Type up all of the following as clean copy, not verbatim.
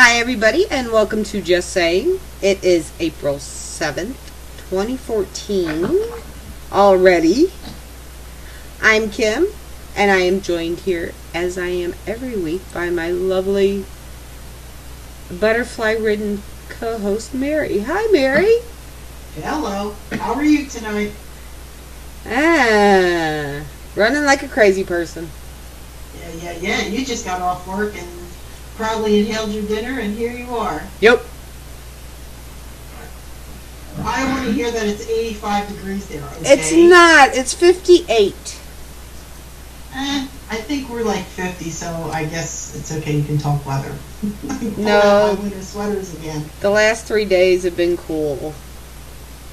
Hi everybody and welcome to Just Saying. It is April 7th, 2014 already. I'm Kim and I am joined here as I am every week by my lovely butterfly-ridden co-host Mary. Hi Mary. Hello. How are you tonight? Running like a crazy person. Yeah. You just got off work and probably inhaled your dinner, and here you are. Yep. I want to hear that it's 85 degrees there, okay? It's not. It's 58. I think we're like 50, so I guess it's okay. You can talk weather. No. Pull out my winter sweaters again. The last 3 days have been cool.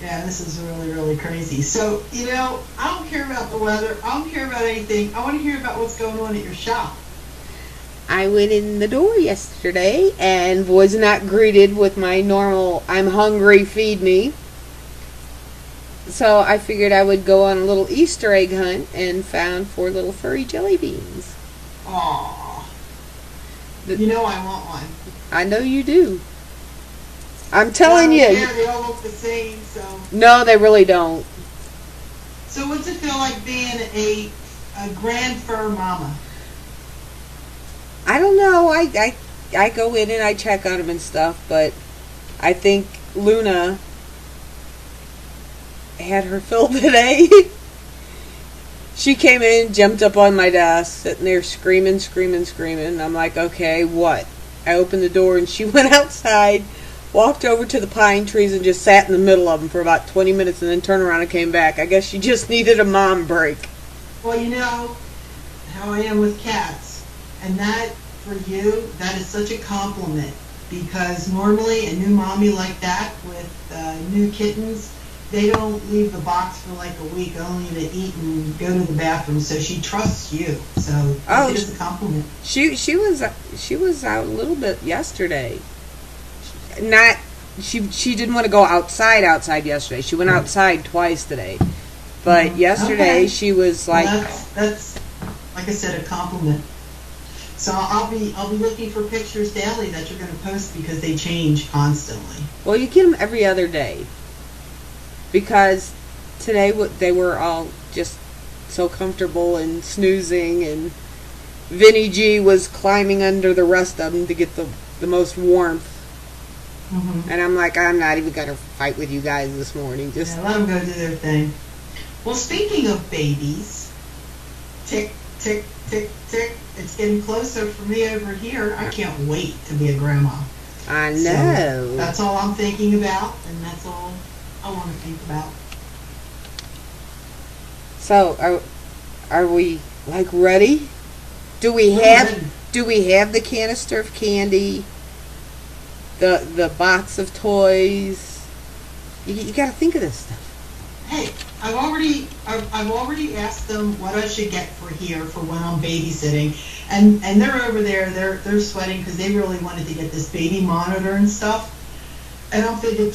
Yeah, this is really, really crazy. So, I don't care about the weather. I don't care about anything. I want to hear about what's going on at your shop. I went in the door yesterday and was not greeted with my normal, I'm hungry, feed me. So I figured I would go on a little Easter egg hunt and found 4 little furry jelly beans. Aww. I want one. I know you do. I'm telling you. Yeah, they all look the same, so. No, they really don't. So what's it feel like being a grand fur mama? I don't know. I go in and I check on them and stuff, but I think Luna had her fill today. She came in, jumped up on my desk, sitting there screaming. I'm like, okay, what? I opened the door and she went outside, walked over to the pine trees and just sat in the middle of them for about 20 minutes and then turned around and came back. I guess she just needed a mom break. Well, you know how I am with cats. And that, for you, that is such a compliment, because normally a new mommy like that with new kittens, they don't leave the box for like a week, only to eat and go to the bathroom. So she trusts you. So it is a compliment. She was out a little bit yesterday. She didn't want to go outside yesterday. She went outside twice today, but yesterday she was like. Well, that's like I said, a compliment. So I'll be looking for pictures daily that you're going to post, because they change constantly. Well, you get them every other day, because today they were all just so comfortable and snoozing, and Vinny G was climbing under the rest of them to get the most warmth. Mm-hmm. And I'm like, I'm not even going to fight with you guys this morning. Just let them go do their thing. Well, speaking of babies, tick, tick, tick, tick. It's getting closer for me over here. I can't wait to be a grandma. I know. So that's all I'm thinking about, and that's all I want to think about. So, are we like ready? Do we have the canister of candy? The box of toys? You got to think of this stuff. Hey, I've already asked them what I should get for here for when I'm babysitting, and they're over there. They're sweating because they really wanted to get this baby monitor and stuff. And I'm thinking,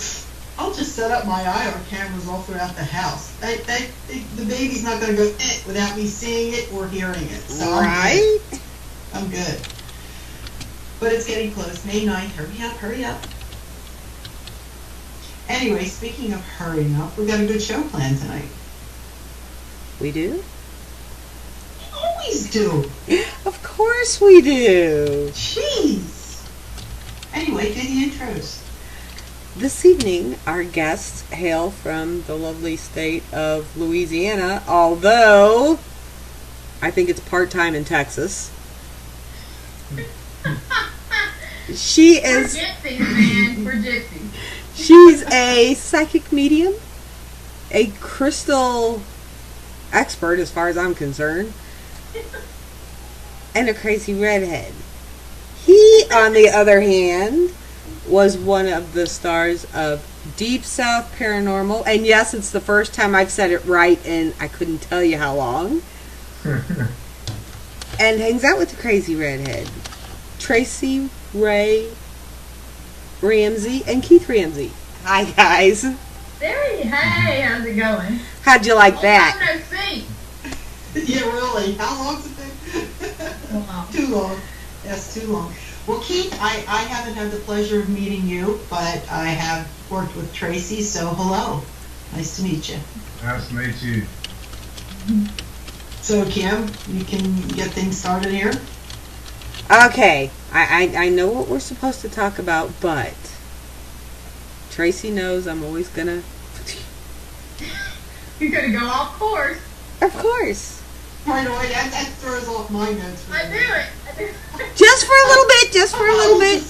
I'll just set up my IR cameras all throughout the house. The baby's not going to go without me seeing it or hearing it. So right? I'm good. But it's getting close. May 9th. Hurry up. Anyway, speaking of hurrying up, we got a good show planned tonight. We do? We always do. Of course we do. Jeez. Anyway, do the intros. This evening, our guests hail from the lovely state of Louisiana, although I think it's part-time in Texas. She is... We're gypsies, man. We're gypsies. She's a psychic medium, a crystal expert as far as I'm concerned, and a crazy redhead. He, on the other hand, was one of the stars of Deep South Paranormal, and yes, it's the first time I've said it right, and I couldn't tell you how long, and hangs out with the crazy redhead, Tracey Ramsey and Keith Ramsey. Hi guys. Hey, how's it going? How'd you like that? No see. Yeah, really. How long's it been? Wow. Too long. Yes, too long. Well, Keith, I haven't had the pleasure of meeting you, but I have worked with Tracey, so hello. Nice to meet you. Nice to meet you. So, Kim, you can get things started here? Okay, I know what we're supposed to talk about, but Tracey knows I'm always gonna... You're gonna go off course. Of course. Right away, that throws off my notes. I do it. Just for a little bit, just for a little bit.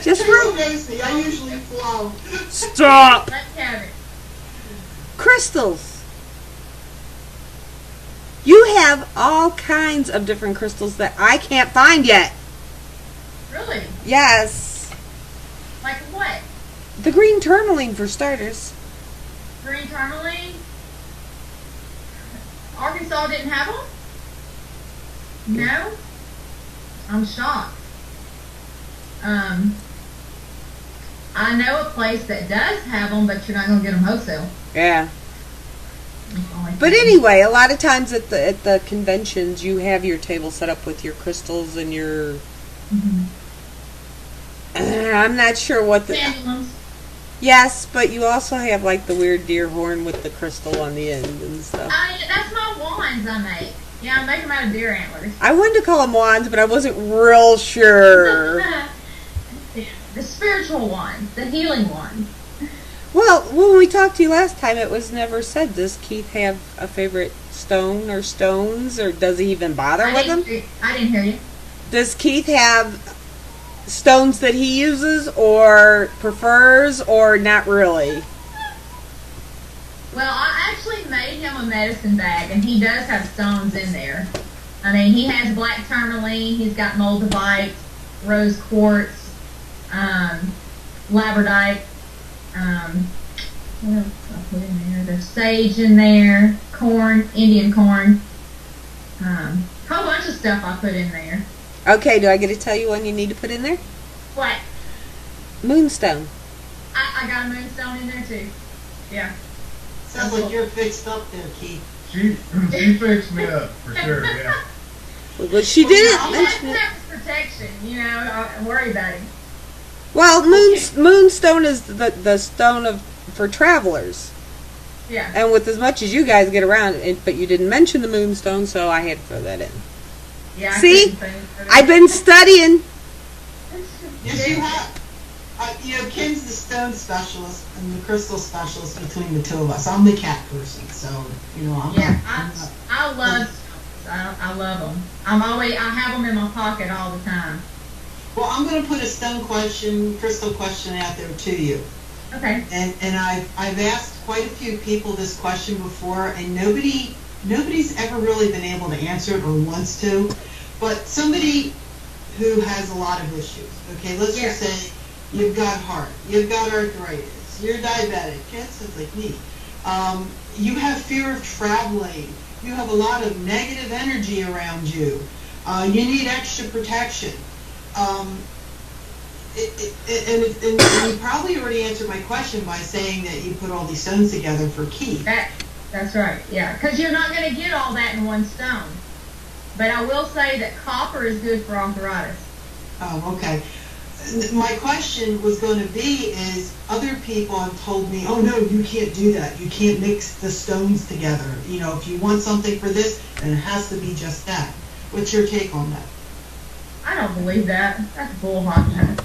Just for Tracey knows me. I usually flow. Stop! Let's have it. Crystals. You have all kinds of different crystals that I can't find yet. Really? Yes. Like what? The green tourmaline for starters. Green tourmaline? Arkansas didn't have them? No? I'm shocked. I know a place that does have them, but you're not going to get them wholesale. Yeah. But anyway, a lot of times at the conventions, you have your table set up with your crystals and your... Mm-hmm. I'm not sure what the... Pendulums. Yes, but you also have like the weird deer horn with the crystal on the end and stuff. That's my wands I make. Yeah, I make them out of deer antlers. I wanted to call them wands, but I wasn't real sure. The spiritual ones, the healing ones. Well, when we talked to you last time, it was never said, does Keith have a favorite stone or stones, or does he even bother with them? I didn't hear you. Does Keith have stones that he uses or prefers, or not really? Well, I actually made him a medicine bag, and he does have stones in there. I mean, he has black tourmaline, he's got moldavite, rose quartz, labradorite, what else did I put in there? There's sage in there, corn, Indian corn, whole bunch of stuff I put in there. Okay, do I get to tell you one you need to put in there? What? Moonstone. I got a moonstone in there too. Yeah. Sounds like you're fixed up there, Keith. She fixed me up for sure. Yeah. Well, she didn't Well, mention it. that's protection, you know, I worry about him. Well, moonstone is the stone for travelers. Yeah. And with as much as you guys get around, but you didn't mention the moonstone, so I had to throw that in. Yeah. See? I've been studying. Yes, you have. You know, Kim's the stone specialist and the crystal specialist between the two of us. I'm the cat person, so, you know, I'm Yeah, not... I love stones. I love them. I have them in my pocket all the time. Well, I'm going to put a crystal question out there to you. Okay. And I've asked quite a few people this question before, and nobody's ever really been able to answer it or wants to. But somebody who has a lot of issues, okay, let's just say you've got heart, you've got arthritis, you're diabetic, sounds like me. You have fear of traveling, you have a lot of negative energy around you, you need extra protection. And you probably already answered my question by saying that you put all these stones together for Keith. That's right, yeah. Because you're not going to get all that in one stone. But I will say that copper is good for arthritis. Oh, okay. My question was going to be is other people have told me, oh, no, you can't do that. You can't mix the stones together. You know, if you want something for this, then it has to be just that. What's your take on that? I don't believe that. That's bullhot.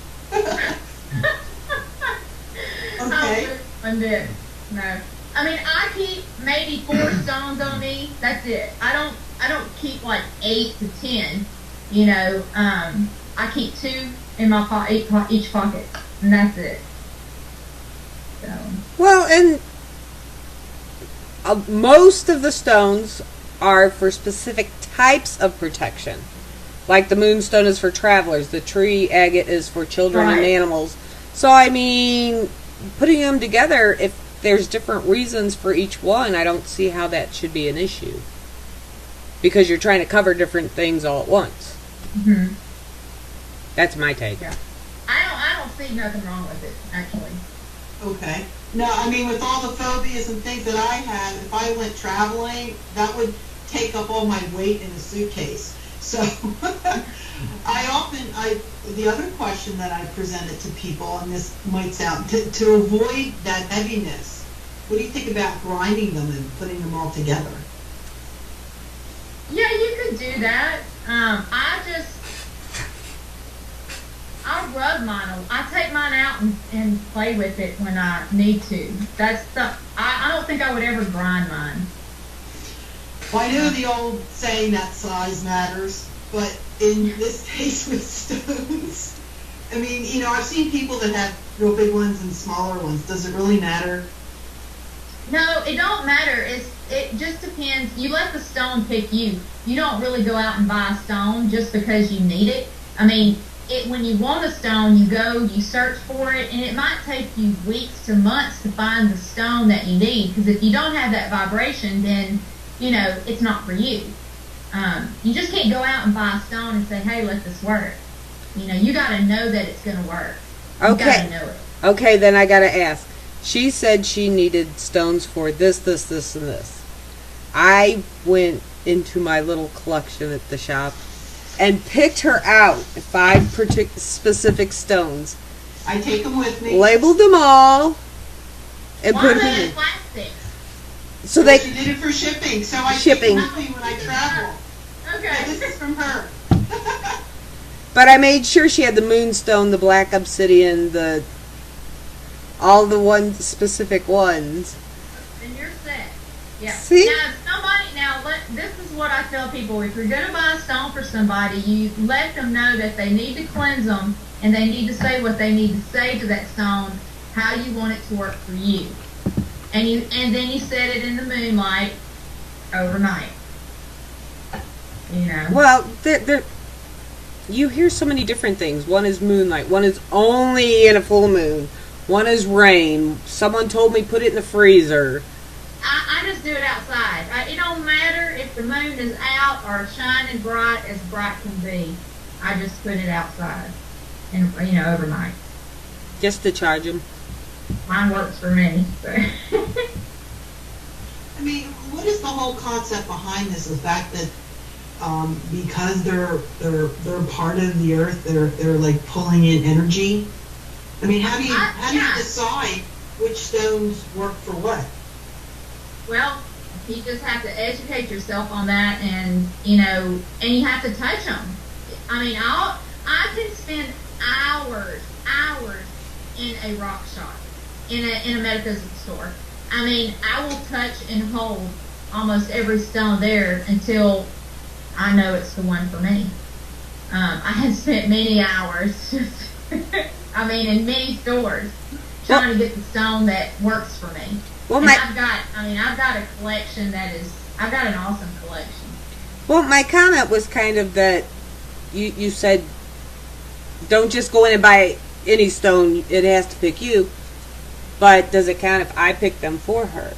Okay. One bit. No. I mean, I keep maybe 4 stones on me. That's it. I don't keep like 8 to 10. You know, I keep 2 in my each pocket, and that's it. So. Well, and most of the stones are for specific types of protection. Like the moonstone is for travelers, the tree agate is for children and animals. So, I mean, putting them together, if there's different reasons for each one, I don't see how that should be an issue. Because you're trying to cover different things all at once. Mm-hmm. That's my take. Yeah. I don't see nothing wrong with it, actually. Okay. No, I mean, with all the phobias and things that I had, if I went traveling, that would take up all my weight in a suitcase. So the other question that I presented to people, and this might sound, to avoid that heaviness, what do you think about grinding them and putting them all together? Yeah, you could do that. I rub mine. I take mine out and play with it when I need to. I don't think I would ever grind mine. Well, I know the old saying that size matters, but in this case with stones, I mean, I've seen people that have real big ones and smaller ones. Does it really matter? No, it don't matter. It just depends. You let the stone pick you. You don't really go out and buy a stone just because you need it. I mean, when you want a stone, you go, you search for it, and it might take you weeks to months to find the stone that you need. Because if you don't have that vibration, then it's not for you. You just can't go out and buy a stone and say, "Hey, let this work." You got to know that it's going to work. You got to know it. Okay, then I got to ask. She said she needed stones for this, this, this, and this. I went into my little collection at the shop and picked her out 5 specific stones. I take them with me. Labeled them all. And put them in. Plastic? So she did it for shipping, so I take them with me when I travel. Okay. So this is from her. But I made sure she had the moonstone, the black obsidian, all the specific ones. And you're set. Yeah. See? This is what I tell people. If you're going to buy a stone for somebody, you let them know that they need to cleanse them, and they need to say what they need to say to that stone, how you want it to work for you. And then you set it in the moonlight overnight. Well, you hear so many different things. One is moonlight. One is only in a full moon. One is rain. Someone told me put it in the freezer. I just do it outside. It don't matter if the moon is out or shining bright as bright can be. I just put it outside and overnight. Just to charge them. Mine works for me. So. I mean, what is the whole concept behind this? The fact that because they're part of the earth, they're like pulling in energy. I mean, how do you decide which stones work for what? Well, you just have to educate yourself on that, and you have to touch them. I mean, I can spend hours in a rock shop, in a metaphysical store. I mean, I will touch and hold almost every stone there until I know it's the one for me. I have spent many hours, in many stores, trying to get the stone that works for me. Well, I've got a collection I've got an awesome collection. Well, my comment was kind of that you said don't just go in and buy any stone, it has to pick you. But does it count if I pick them for her?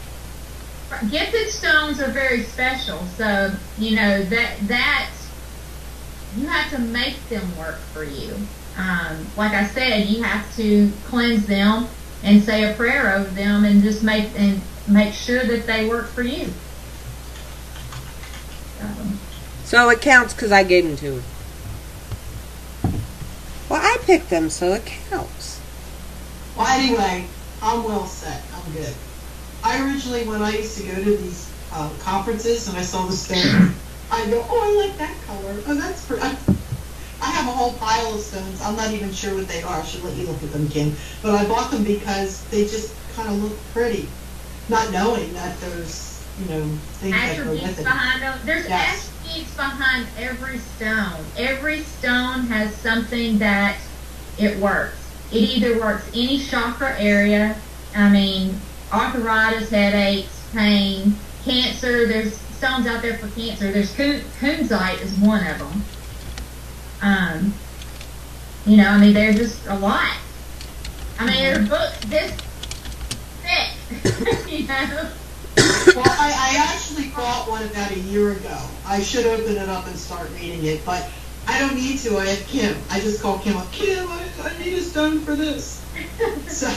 Gifted stones are very special, so that you have to make them work for you. Like I said, you have to cleanse them and say a prayer over them, and just make sure that they work for you. So it counts because I gave them to her. Well, I picked them, so it counts. Well, anyway, I'm well set. I'm good. When I used to go to these conferences and I saw the stone, I go, oh, I like that color. Oh, that's pretty. I have a whole pile of stones. I'm not even sure what they are. I should let you look at them, Kim. But I bought them because they just kind of look pretty, not knowing that there's, things that go with attributes it. behind them. There's attributes behind every stone. Every stone has something that it works. It either works any chakra area. Arthritis, headaches, pain, cancer. There's stones out there for cancer. There's kunzite is one of them. They're just a lot. They're books this thick, Well, I actually bought one about a year ago. I should open it up and start reading it, but I don't need to. I have Kim. I just call Kim up. Kim, I need a stone for this. So,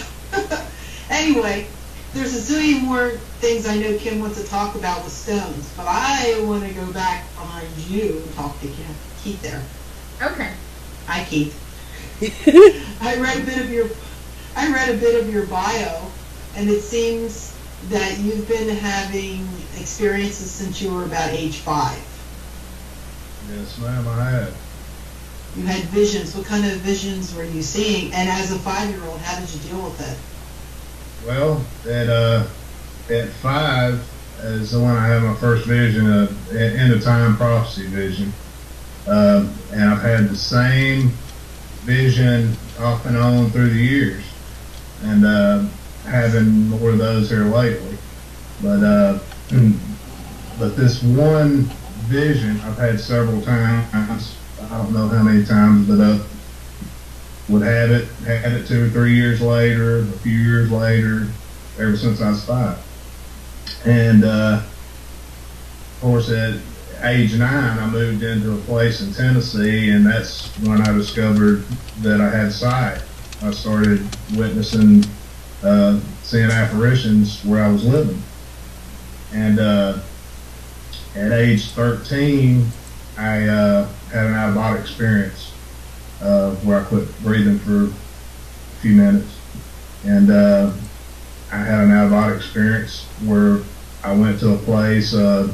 anyway, there's a zillion more things I know Kim wants to talk about with stones, but I want to go back behind behind you talk to Keith there. Okay. Hi, Keith. I read a bit of your bio, and it seems that you've been having experiences since you were about age 5. Yes, ma'am, I have. You had visions. What kind of visions were you seeing? And as a 5-year-old, how did you deal with it? Well, at 5 is when I had my first vision of end of time prophecy vision, and I've had the same vision off and on through the years, and having more of those here lately. But this one vision I've had several times. I don't know how many times, but would had it 2 or 3 years later, a few years later, ever since I was 5. And of course, at age 9, I moved into a place in Tennessee, and that's when I discovered that I had sight. I started witnessing, seeing apparitions where I was living. And at age 13, I had an out-of-body experience where I quit breathing for a few minutes. And I had an out-of-body experience where I went to a place, a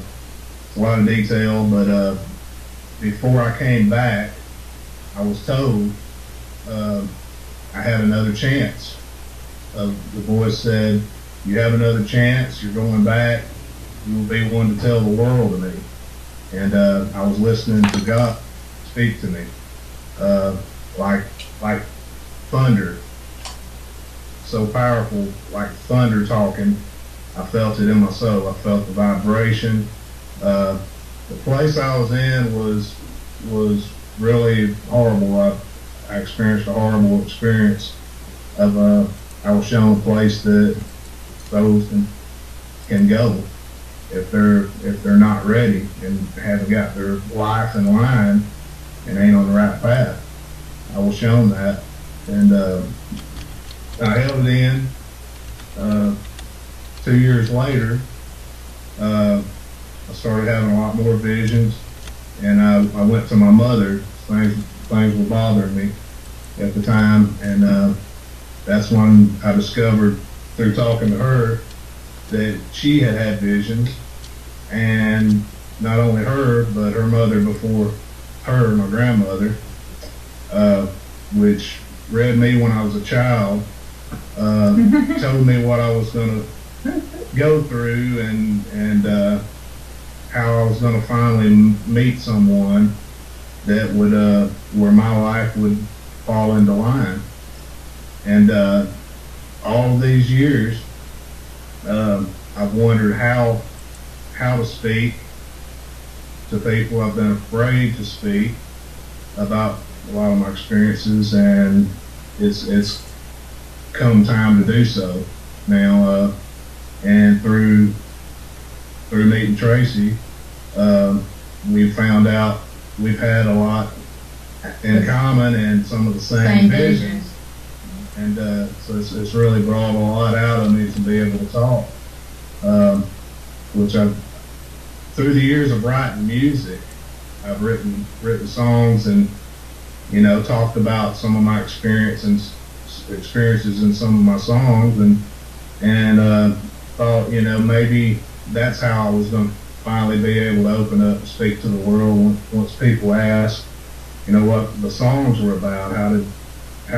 lot of detail, but before I came back, I was told I had another chance. The voice said, "You have another chance, you're going back, you will be one to tell the world to me." And I was listening to God speak to me, like thunder, so powerful, like thunder talking. I felt it in my soul. I felt the vibration. The place I was in was really horrible. I experienced a horrible experience of I was shown a place that those can go if they're not ready and haven't got their life in line and ain't on the right path. I was shown that, and I held it in. 2 years later, I started having a lot more visions, and I went to my mother. Things were bothering me at the time, and that's when I discovered through talking to her that she had visions, and not only her, but her mother before her, my grandmother, which read me when I was a child, told me what I was going to go through, and how I was going to finally meet someone that would where my life would fall into line. And all of these years, I've wondered how to speak to people. I've been afraid to speak about a lot of my experiences, and it's come time to do so now. And through meeting Tracey, we found out we've had a lot in common and some of the same visions. And so it's really brought a lot out of me to be able to talk, which through the years of writing music, I've written songs and, talked about some of my experiences in some of my songs, and thought, maybe that's how I was going to finally be able to open up and speak to the world once people ask, what the songs were about, how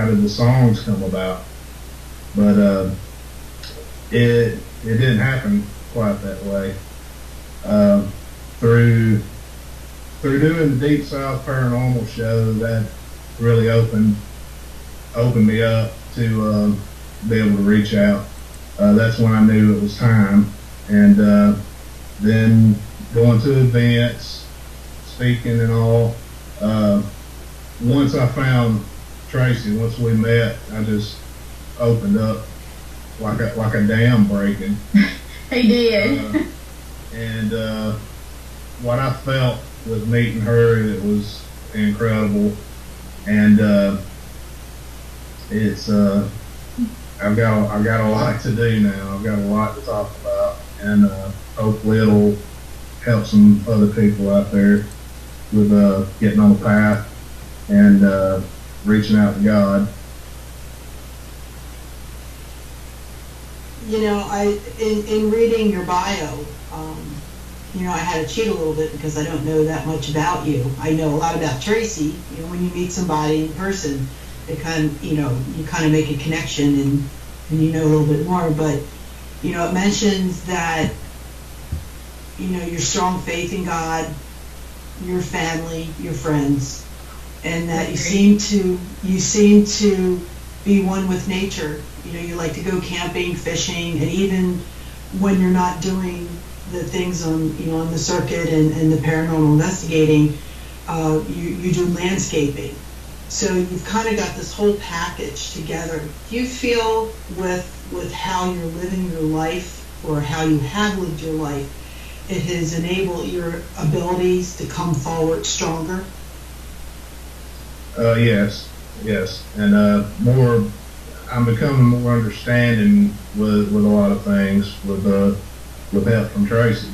did the songs come about. But it didn't happen quite that way. Through doing the Deep South Paranormal show, that really opened me up to be able to reach out. That's when I knew it was time. And then going to events, speaking and all. Once I found Tracey, once we met, I just opened up like a dam breaking. He did. And what I felt with meeting her, it was incredible. And it's I've got a lot to do now. I've got a lot to talk about, and hopefully it'll help some other people out there getting on the path and reaching out to God. You know, in reading your bio, you know, I had to cheat a little bit because I don't know that much about you. I know a lot about Tracey. You know, when you meet somebody in person, it kind of, you know, you kind of make a connection and you know a little bit more. But, you know, it mentions that, you know, your strong faith in God, your family, your friends, and that you seem to be one with nature. You know, you like to go camping, fishing, and even when you're not doing the things on, you know, on the circuit and the paranormal investigating, you do landscaping. So you've kind of got this whole package together. Do you feel with how you're living your life, or how you have lived your life, it has enabled your abilities to come forward stronger? Yes, and I'm becoming more understanding with a lot of things with help from Tracey.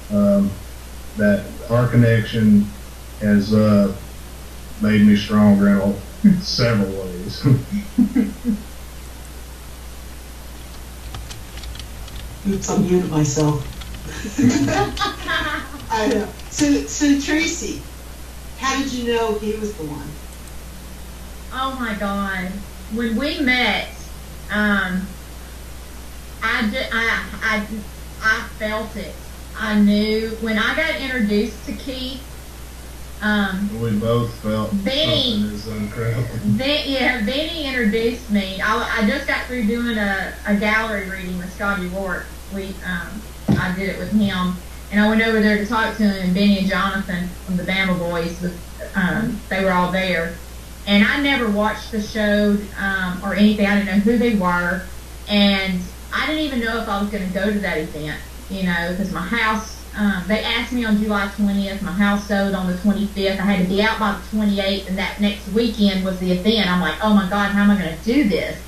That our connection has made me stronger in several ways. Oops, I'm muted myself. I know. So Tracey, how did you know he was the one? Oh my God. When we met, I felt it. I knew when I got introduced to Keith. We both felt Benny, something is incredible. Benny introduced me. I just got through doing a gallery reading with Scotty Rourke. I did it with him, and I went over there to talk to him. And Benny and Jonathan from the Bama Boys, they were all there. And I never watched the show or anything. I didn't know who they were, and I didn't even know if I was going to go to that event. You know, because my house. They asked me on July 20th. My house sold on the 25th. I had to be out by the 28th, and that next weekend was the event. I'm like, oh my God, how am I going to do this?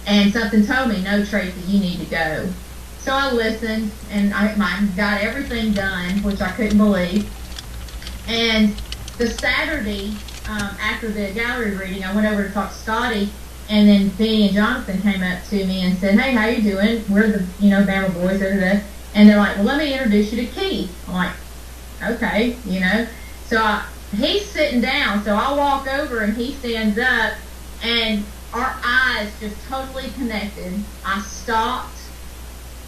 And something told me, no, Tracey, you need to go. So I listened, and I got everything done, which I couldn't believe. And the Saturday after the gallery reading, I went over to talk to Scotty, and then Benny and Jonathan came up to me and said, hey, how you doing? We're the, Bama Boys, and they're like, well, let me introduce you to Keith. I'm like, okay, So he's sitting down, so I walk over and he stands up, and our eyes just totally connected. I stopped,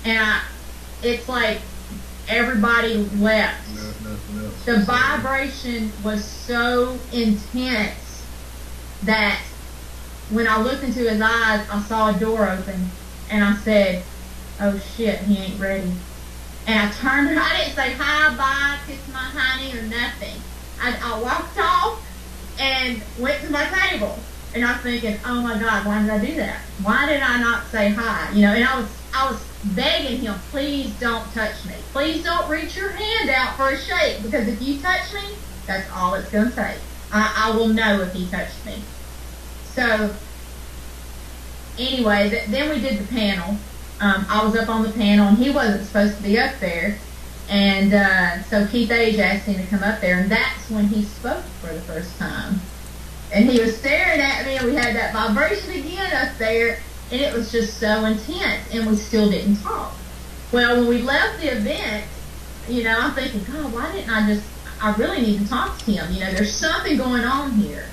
and it's like everybody left. The vibration was so intense that when I looked into his eyes, I saw a door open, and I said, oh shit, he ain't ready. And I turned, I didn't say hi, bye, kiss my honey, or nothing. I walked off and went to my table. And I was thinking, oh my God, why did I do that? Why did I not say hi? And I was begging him, please don't touch me. Please don't reach your hand out for a shake, because if you touch me, that's all it's going to take. I will know if he touched me. So, anyway, then we did the panel. I was up on the panel, and he wasn't supposed to be up there. And so Keith Age asked him to come up there, and that's when he spoke for the first time. And he was staring at me, and we had that vibration again up there, and it was just so intense, and we still didn't talk. Well, when we left the event, I'm thinking, God, why didn't I really need to talk to him. There's something going on here.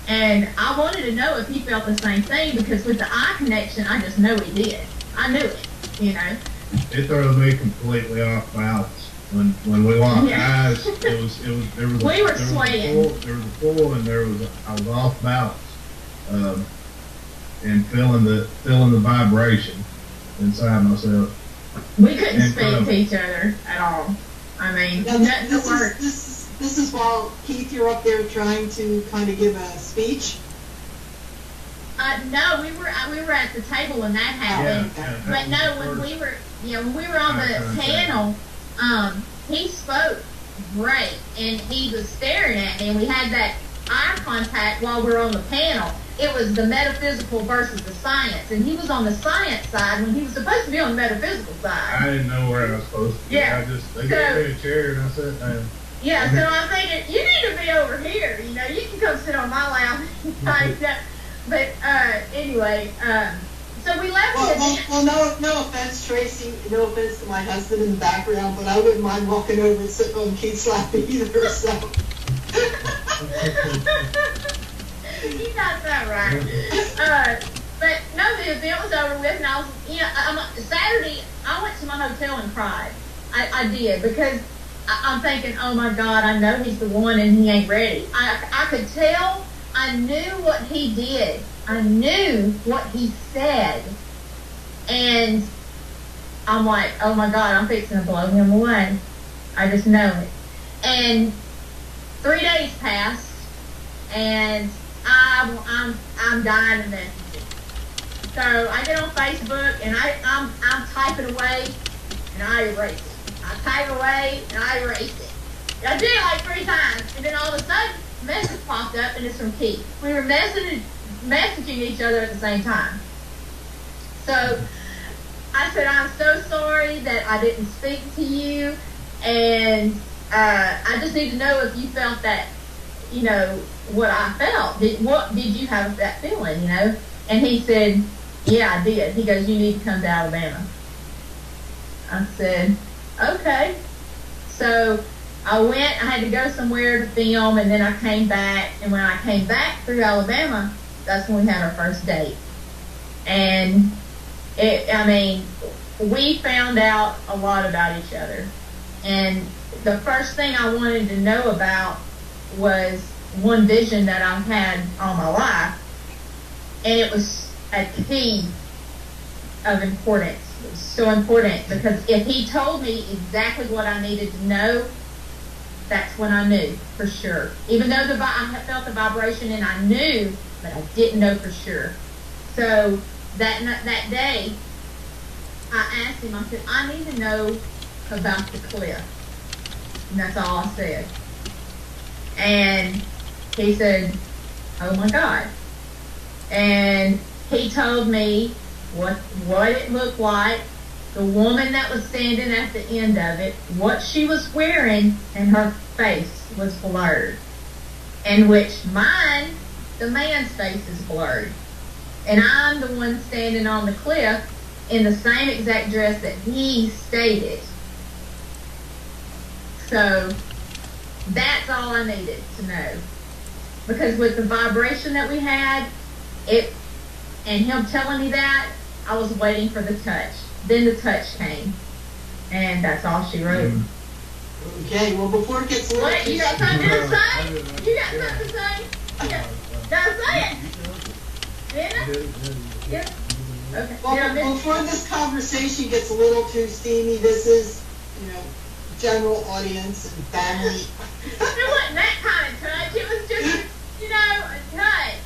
And I wanted to know if he felt the same thing, because with the eye connection, I just know he did. I knew it, It throws me completely off balance. When we locked eyes, there was we were swaying. There was a pull, and I was off balance, and feeling the vibration inside myself. We couldn't speak to each other at all. I mean, this is while Keith, you're up there trying to kind of give a speech. No, we were at the table when that happened. Yeah, but no, when we were on the panel, he spoke great, and he was staring at me, and we had that eye contact while we were on the panel. It was the metaphysical versus the science, and he was on the science side when he was supposed to be on the metaphysical side. I didn't know where I was supposed to be. Yeah. They gave me a chair, and I sat down. Yeah, so I'm thinking, you need to be over here. You know, you can come sit on my lap. But anyway, so we left. Well, no offense, Tracy. No offense to my husband in the background, but I wouldn't mind walking over and sitting on Keith's lap either. So. You got that right. But no, the event was over with, and I was, Saturday, I went to my hotel and cried. I did, because I'm thinking, oh my God, I know he's the one and he ain't ready. I could tell. I knew what he did. I knew what he said. And I'm like, oh my God, I'm fixing to blow him away. I just know it. And 3 days passed, and I'm dying to message him. So I get on Facebook, and I'm typing away, and I erase it. I type away, and I erase it. I did it like 3 times, and then all of a sudden, a message popped up, and it's from Keith. We were messaging each other at the same time. So I said, I'm so sorry that I didn't speak to you, and I just need to know if you felt that, what I felt. Did you have that feeling, And he said, yeah, I did. He goes, you need to come to Alabama. I said, okay. So I went, I had to go somewhere to film, and then I came back, and when I came back through Alabama, that's when we had our first date. And we found out a lot about each other. And the first thing I wanted to know about was one vision that I've had all my life. And it was a key of importance. It was so important, because if he told me exactly what I needed to know, that's when I knew for sure. Even though I felt the vibration and I knew, but I didn't know for sure. So that day, I asked him, I said, I need to know about the cliff. And that's all I said. And he said, oh my God. And he told me what it looked like, the woman that was standing at the end of it, what she was wearing, and her face was blurred. In which mine, the man's face is blurred. And I'm the one standing on the cliff in the same exact dress that he stated. So that's all I needed to know. Because with the vibration that we had, and him telling me that, I was waiting for the touch. Then the touch came. And that's all she wrote. Okay, well, before it gets a little... What? You got something to say? You got something to say? Gotta say it. Yeah? Yeah. Okay. Well, before this conversation gets a little too steamy, this is, general audience and family. It wasn't that kind of touch. It was just, a touch,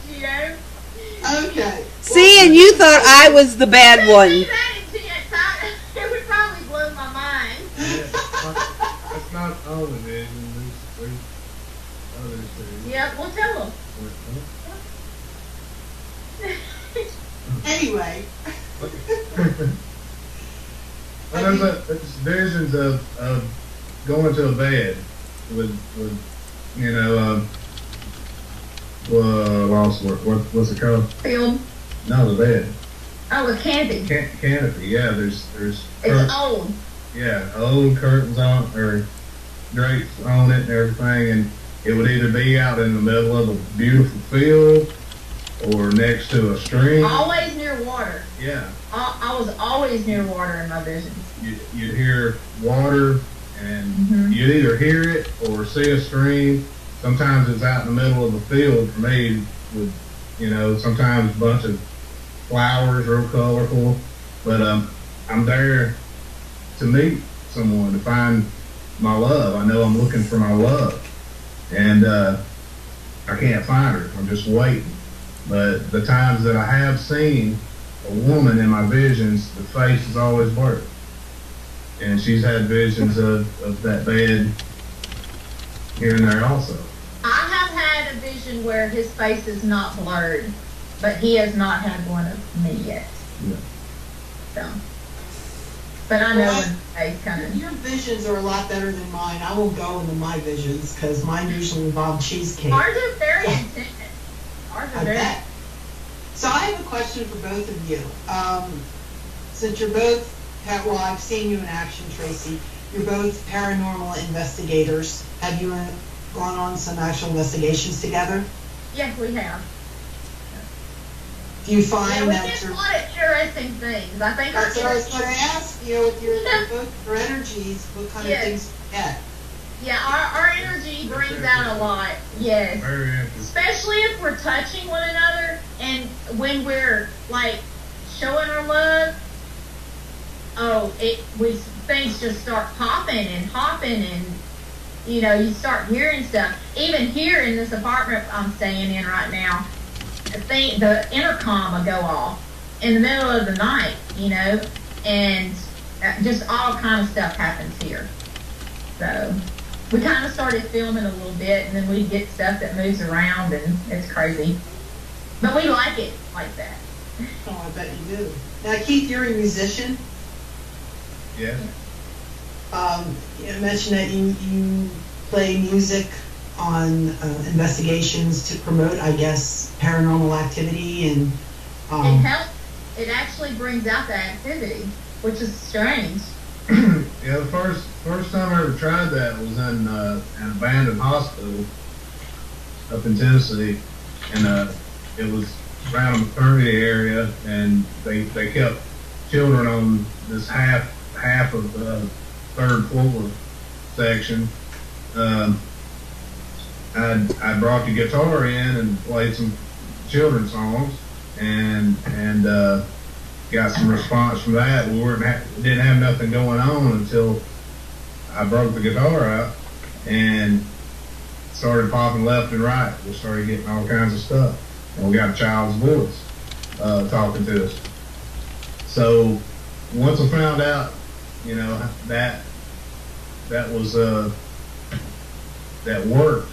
Okay. See, and you thought I was the bad one. It would probably blow my mind. That's not all of it. There's others too. Yeah, well, tell them. Anyway. There's visions of going to a bed with lost word. What's it called? Film. No, the bed. Oh, a canopy. Canopy. Yeah, there's. It's old. Yeah, old curtains on, or drapes on it and everything, and it would either be out in the middle of a beautiful field or next to a stream. Always near water. Yeah. I was always near water in my visions. You'd hear water, and you'd either hear it or see a stream. Sometimes it's out in the middle of a field for me with, sometimes a bunch of flowers, real colorful. But I'm there to meet someone, to find my love. I know I'm looking for my love. And I can't find her. I'm just waiting. But the times that I have seen a woman in my visions, the face is always blurred. And she's had visions of that bed here and there also. I have had a vision where his face is not blurred, but he has not had one of me yet. Yeah. So. But I know Well, when they kind of. Your visions are a lot better than mine. I won't go into my visions because mine usually involve cheesecake. Ours are very intense. Ours are I very. bet. So I have a question for both of you. Since you're both, well, I've seen you in action, Tracy. You're both paranormal investigators. Have you gone on some actual investigations together? Yes, we have. Do you find Yeah, we that did you're... a lot of interesting things. I think That's what I was our going to ask. You know, with your energies, what kind of things you get? yeah, our energy brings out a lot. Yes. Very interesting. Especially if we're touching one another and when we're like showing our love, things just start popping and hopping, and you know, you start hearing stuff. Even here in this apartment I'm staying in right now, the intercom will go off in the middle of the night, you know, and just all kind of stuff happens here. So we kind of started filming a little bit, and then we get stuff that moves around, and it's crazy. But we like it like that. Oh, I bet you do. Now, Keith, you're a musician. Yeah. You mentioned that you play music on investigations to promote, I guess, paranormal activity, and It helps. It actually brings out the activity, which is strange. Yeah, the first time I ever tried that was in an abandoned hospital up in Tennessee, and it was around a maternity area, and they kept children on this half of the third floor section. I brought the guitar in and played some children's songs, and got some response from that. We didn't have nothing going on until I broke the guitar out and started popping left and right. We started getting all kinds of stuff, and we got a child's voice talking to us. So once I found out, you know, that was that worked,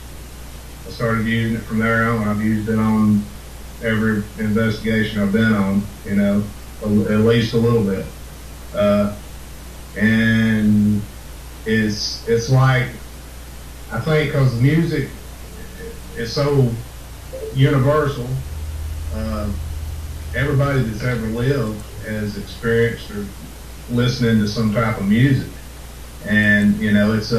I started using it from there on. I've used it on every investigation I've been on, you know, at least a little bit. And it's like, I think because music is so universal, everybody that's ever lived has experienced or listening to some type of music. And, you know, it's,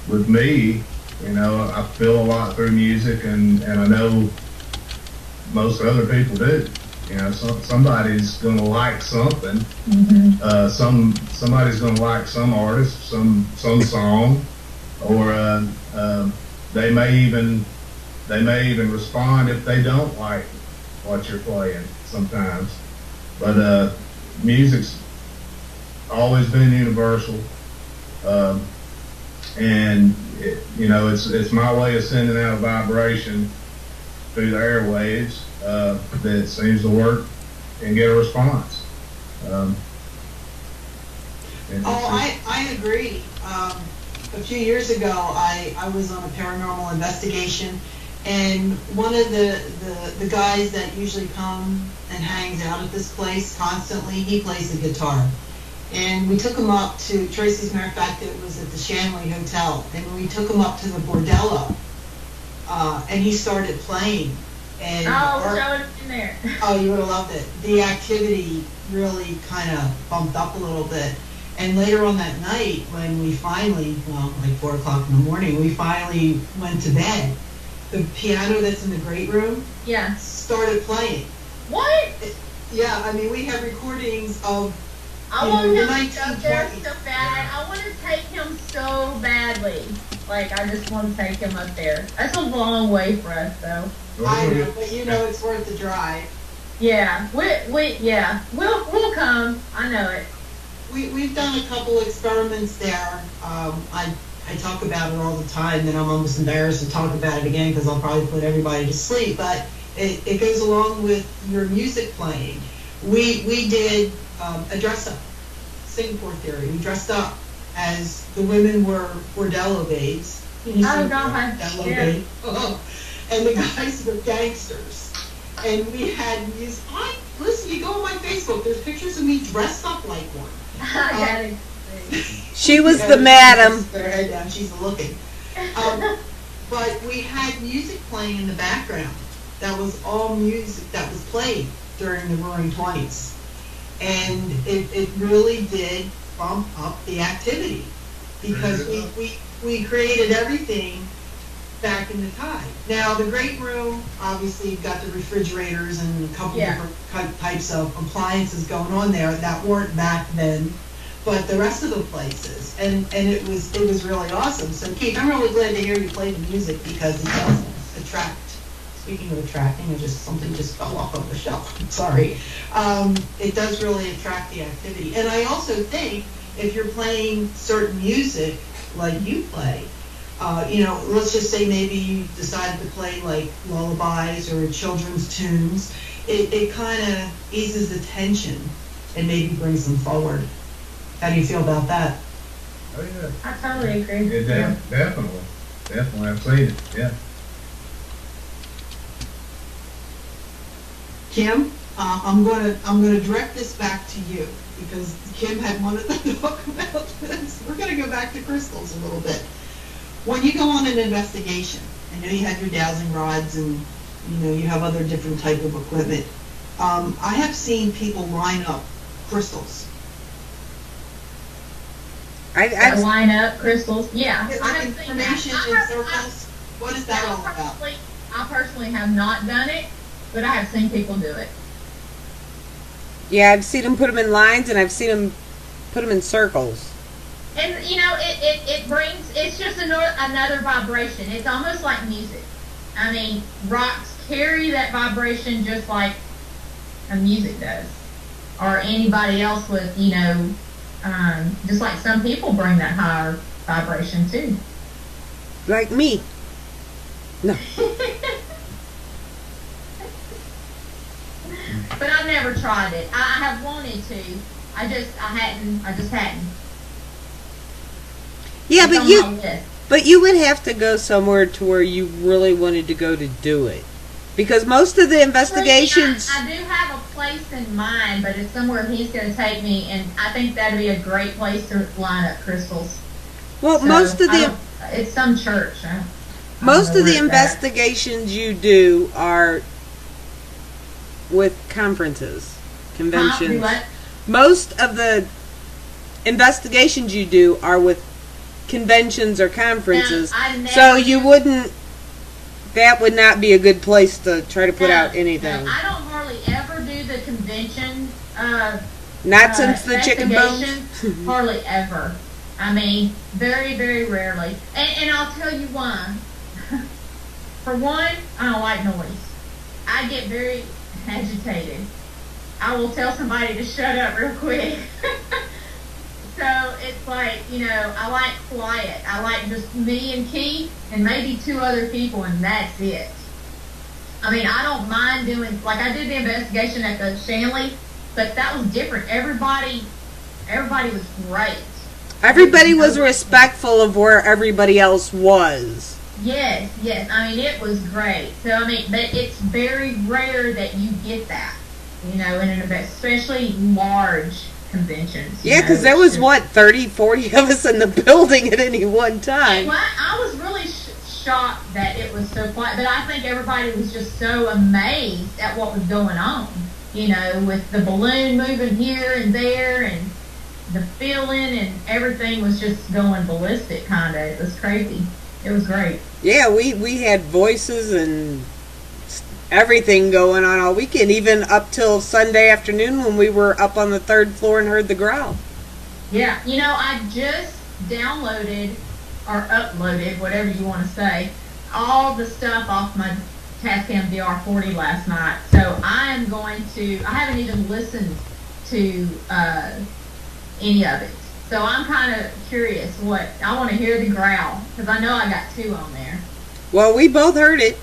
with me, you know, I feel a lot through music, and I know most other people do. You know, somebody's going to like something. Mm-hmm. Somebody's going to like some artist, some song, or they may even respond if they don't like what you're playing sometimes. But music's always been universal, and you know, it's my way of sending out a vibration through the airwaves that seems to work and get a response. I agree. A few years ago, I was on a paranormal investigation, and one of the guys that usually come and hangs out at this place constantly, he plays the guitar. And we took him up to, Tracy's matter of fact, it was at the Shanley Hotel, and we took him up to the Bordello, and he started playing. And I would have been there. Oh, you would have loved it. The activity really kind of bumped up a little bit. And later on that night, when we finally, well, like 4 o'clock in the morning, we finally went to bed, the piano that's in the great room started playing. What? Yeah, I mean, we have recordings of, I want him the to go there 1920s. so bad. I want to take him so badly. Like, I just want to take him up there. That's a long way for us, though. I know, but you know it's worth the drive. Yeah, we'll come. I know it. We've done a couple experiments there. I talk about it all the time, and I'm almost embarrassed to talk about it again because I'll probably put everybody to sleep. But it goes along with your music playing. We did a dress up, Singapore theory. We dressed up as the women were Bordello babes. Oh God, Bordello yeah. babe. And the guys were gangsters. And we had music. listen, you go on my Facebook, there's pictures of me dressed up like one. She was the madam. Put her head down, she's looking. But we had music playing in the background. That was all music that was played during the Roaring Twenties. And it really did bump up the activity. Because we created everything back in the time. Now, the great room, obviously, you've got the refrigerators and a couple different types of appliances going on there that weren't back then, but the rest of the places, and it was really awesome. So, Keith, I'm really glad to hear you play the music because it does attract. Speaking of attracting, something just fell off of the shelf. Sorry. It does really attract the activity, and I also think if you're playing certain music like you play. Let's just say maybe you decided to play like lullabies or children's tunes. It kind of eases the tension and maybe brings them forward. How do you feel about that? Oh yeah. I totally agree. Yeah, definitely. I've seen it. Yeah. Kim, I'm gonna direct this back to you because Kim had wanted to talk about this. We're gonna go back to crystals a little bit. When you go on an investigation, I know you have your dowsing rods and you have other different type of equipment. I have seen people line up crystals. I line up crystals. Yeah, I have seen that. In circles. What is that all about? I personally have not done it, but I have seen people do it. Yeah, I've seen them put them in lines, and I've seen them put them in circles. And it brings, it's just another vibration. It's almost like music. I mean, rocks carry that vibration just like a music does, or anybody else with just like some people bring that higher vibration too. Like me. No. But I've never tried it. I have wanted to. I just hadn't. Yeah, it's but you would have to go somewhere to where you really wanted to go to do it, because most of the investigations. I do have a place in mind, but it's somewhere he's going to take me, and I think that'd be a great place to line up crystals. Well, so it's some church. Most of the investigations you do are with conferences, conventions. What? Most of the investigations you do are with conventions or conferences. So you wouldn't. That would not be a good place to try to put out anything. No, I don't hardly ever do the convention. Not since the chicken bones. Hardly ever. I mean, very, very rarely. And I'll tell you why. For one, I don't like noise. I get very agitated. I will tell somebody to shut up real quick. So it's like, I like quiet. I like just me and Keith and maybe two other people, and that's it. I mean, I don't mind doing, like I did the investigation at the Shanley, but that was different. Everybody was great. Everybody was respectful of where everybody else was. Yes. I mean, it was great. So, I mean, but it's very rare that you get that, in an event, especially large conventions. Yeah, because there was, 30, 40 of us in the building at any one time. Well, I was really shocked that it was so quiet, but I think everybody was just so amazed at what was going on, with the balloon moving here and there, and the feeling, and everything was just going ballistic, kind of. It was crazy. It was great. Yeah, we had voices and everything going on all weekend, even up till Sunday afternoon when we were up on the 3rd floor and heard the growl. Yeah, I just downloaded or uploaded, whatever you want to say, all the stuff off my Tascam VR40 last night. So I haven't even listened to any of it. So I'm kind of curious I want to hear the growl, because I know I got 2 on there. Well, we both heard it.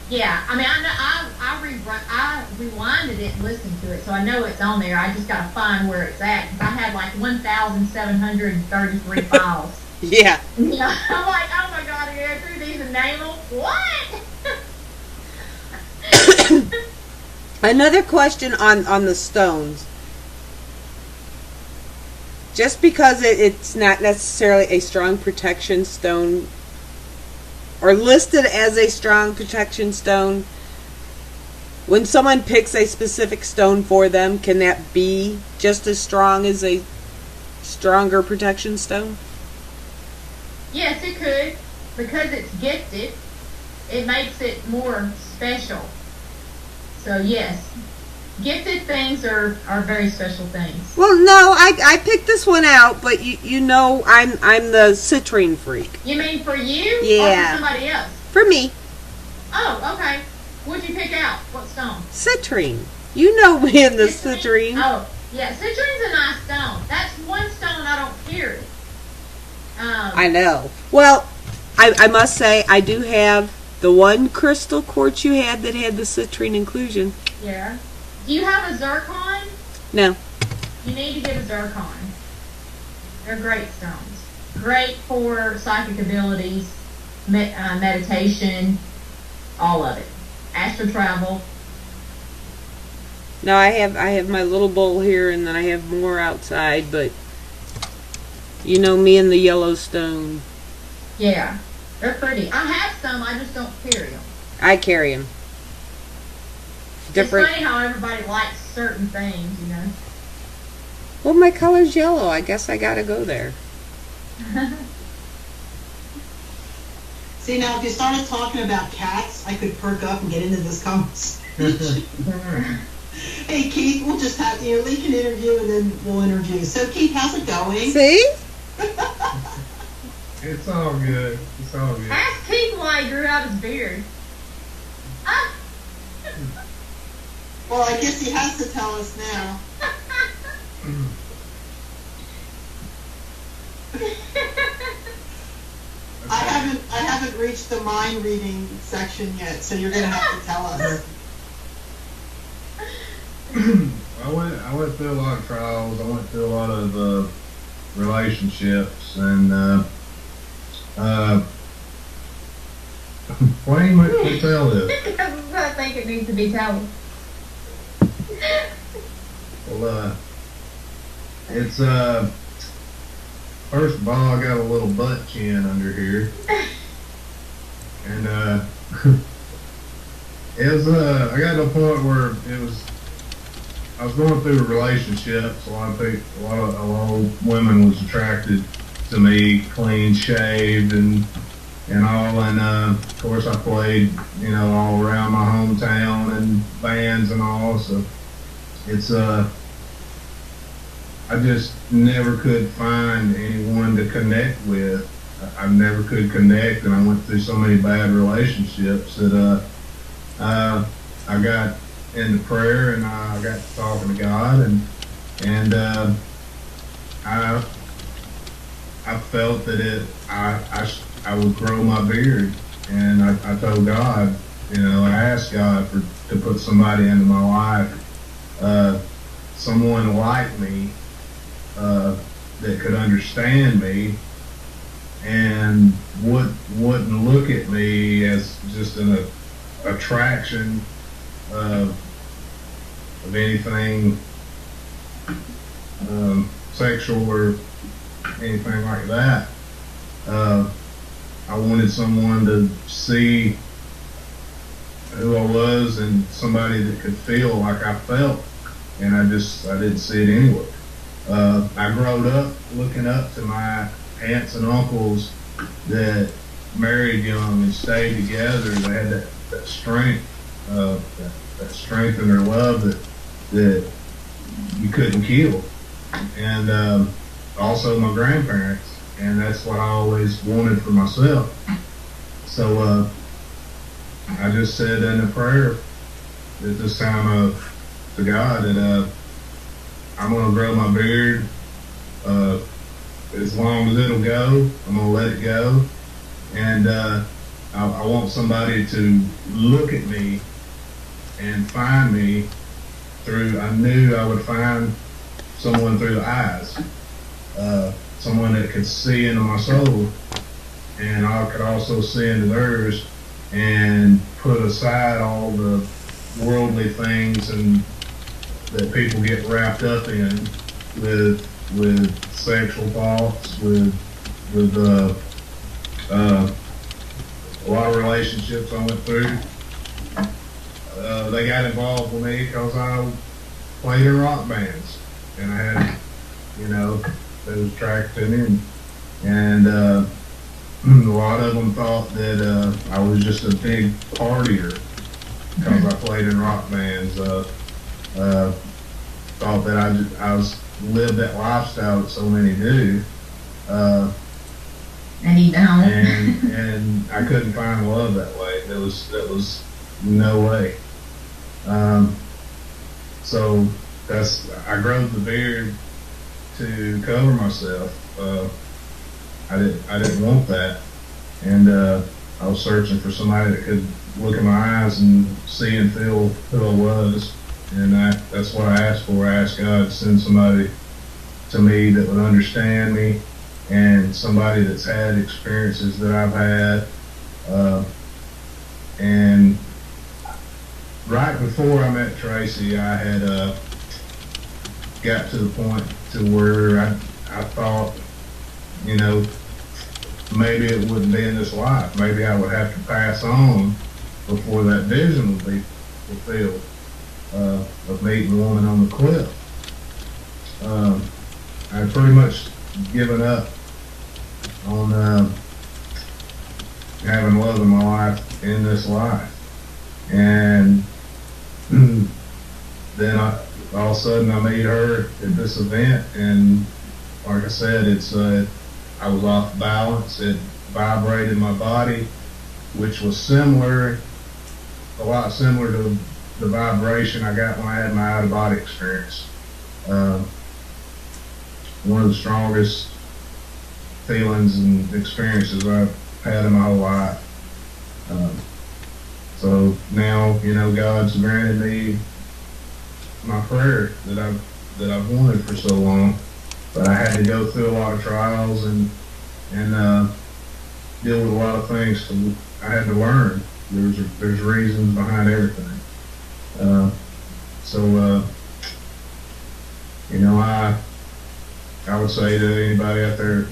Yeah, I mean, I rewinded it and listened to it, so I know it's on there. I just got to find where it's at, because I had like 1,733 files. Yeah. I'm like, oh my God, I gotta go through these and name them. What? Another question on the stones. Just because it's not necessarily a strong protection stone, or listed as a strong protection stone, when someone picks a specific stone for them, can that be just as strong as a stronger protection stone? Yes, it could. Because it's gifted, it makes it more special. So yes, gifted things are very special things. Well, no, I picked this one out, but you know I'm the citrine freak. You mean for you? Yeah. Or for somebody else? For me, Oh, okay. What'd you pick out? What stone? citrine. You know me and the citrine. Oh, yeah. Citrine's a nice stone. That's one stone I don't carry. I know. Well, I must say I do have the one crystal quartz you had that had the citrine inclusion. Yeah. Do you have a zircon? No. You need to get a zircon. They're great stones. Great for psychic abilities, meditation, all of it. Astral travel. No, I have my little bowl here, and then I have more outside, but you know me and the Yellowstone. Yeah. They're pretty. I have some, I just don't carry them. I carry them. Different. It's funny how everybody likes certain things, you know. Well, my color's yellow. I guess I gotta go there. See, now if you started talking about cats, I could perk up and get into this conversation. Hey, Keith, we'll just have Lee can interview and then we'll interview. So, Keith, how's it going? See? It's all good. It's all good. Ask Keith why he grew out his beard. Ah. Well, I guess he has to tell us now. I haven't reached the mind reading section yet, so you're gonna have to tell us. I went through a lot of trials. I went through a lot of relationships, and why do you make me tell this? Because I think it needs to be told. Well, it's first of all, I got a little butt chin under here, and it was I got to a point where I was going through relationships. A lot of women was attracted to me, clean shaved and all, and of course I played, all around my hometown and bands and all, so it's I just never could find anyone to connect with. I never could connect, and I went through so many bad relationships that I got into prayer, and I got to talking to God, and I felt that I would grow my beard, and I told God, I asked God to put somebody into my life, someone like me, that could understand me and wouldn't look at me as just an attraction of anything sexual or anything like that. I wanted someone to see who I was and somebody that could feel like I felt, and I didn't see it anywhere. I growed up looking up to my aunts and uncles that married young and stayed together. They had that strength, that strength in their love that you couldn't kill. And also my grandparents, and that's what I always wanted for myself. So I just said in a prayer at this time to God that I'm going to grow my beard as long as it'll go. I'm going to let it go. And I want somebody to look at me and find me I knew I would find someone through the eyes. Someone that could see into my soul, and I could also see into theirs, and put aside all the worldly things and that people get wrapped up in with sexual thoughts, with a lot of relationships I went through. They got involved with me because I played in rock bands, and I had, they was attracted to me, and a lot of them thought that I was just a big partier because I played in rock bands. Thought that I was lived that lifestyle that so many do. And you don't. And I couldn't find love that way. That was no way. So I growed the beard to cover myself. I didn't want that, and I was searching for somebody that could look in my eyes and see and feel who I was, and that's what I asked for. I asked God to send somebody to me that would understand me, and somebody that's had experiences that I've had. And right before I met Tracey, I had got to the point to where I thought, maybe it wouldn't be in this life. Maybe I would have to pass on before that vision would be fulfilled, of meeting a woman on the cliff. I had pretty much given up on having love in my life in this life. And then all of a sudden I meet her at this event, and like I said, I was off balance. It vibrated my body, which was a lot similar to the vibration I got when I had my out-of-body experience. One of the strongest feelings and experiences I've had in my whole life. So now, God's granted me my prayer that I've wanted for so long, but I had to go through a lot of trials and deal with a lot of things. So I had to learn. There's reasons behind everything. I would say to anybody out there,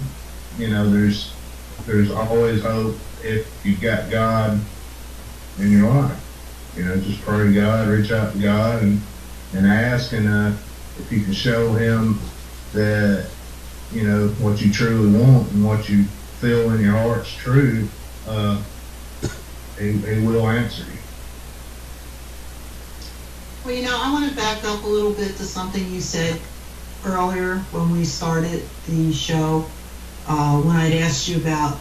there's always hope if you've got God in your life. Just pray to God, reach out to God, and ask, and if you can show Him that what you truly want and what you feel in your heart's true, He will answer you. Well, I want to back up a little bit to something you said earlier when we started the show, when I'd asked you about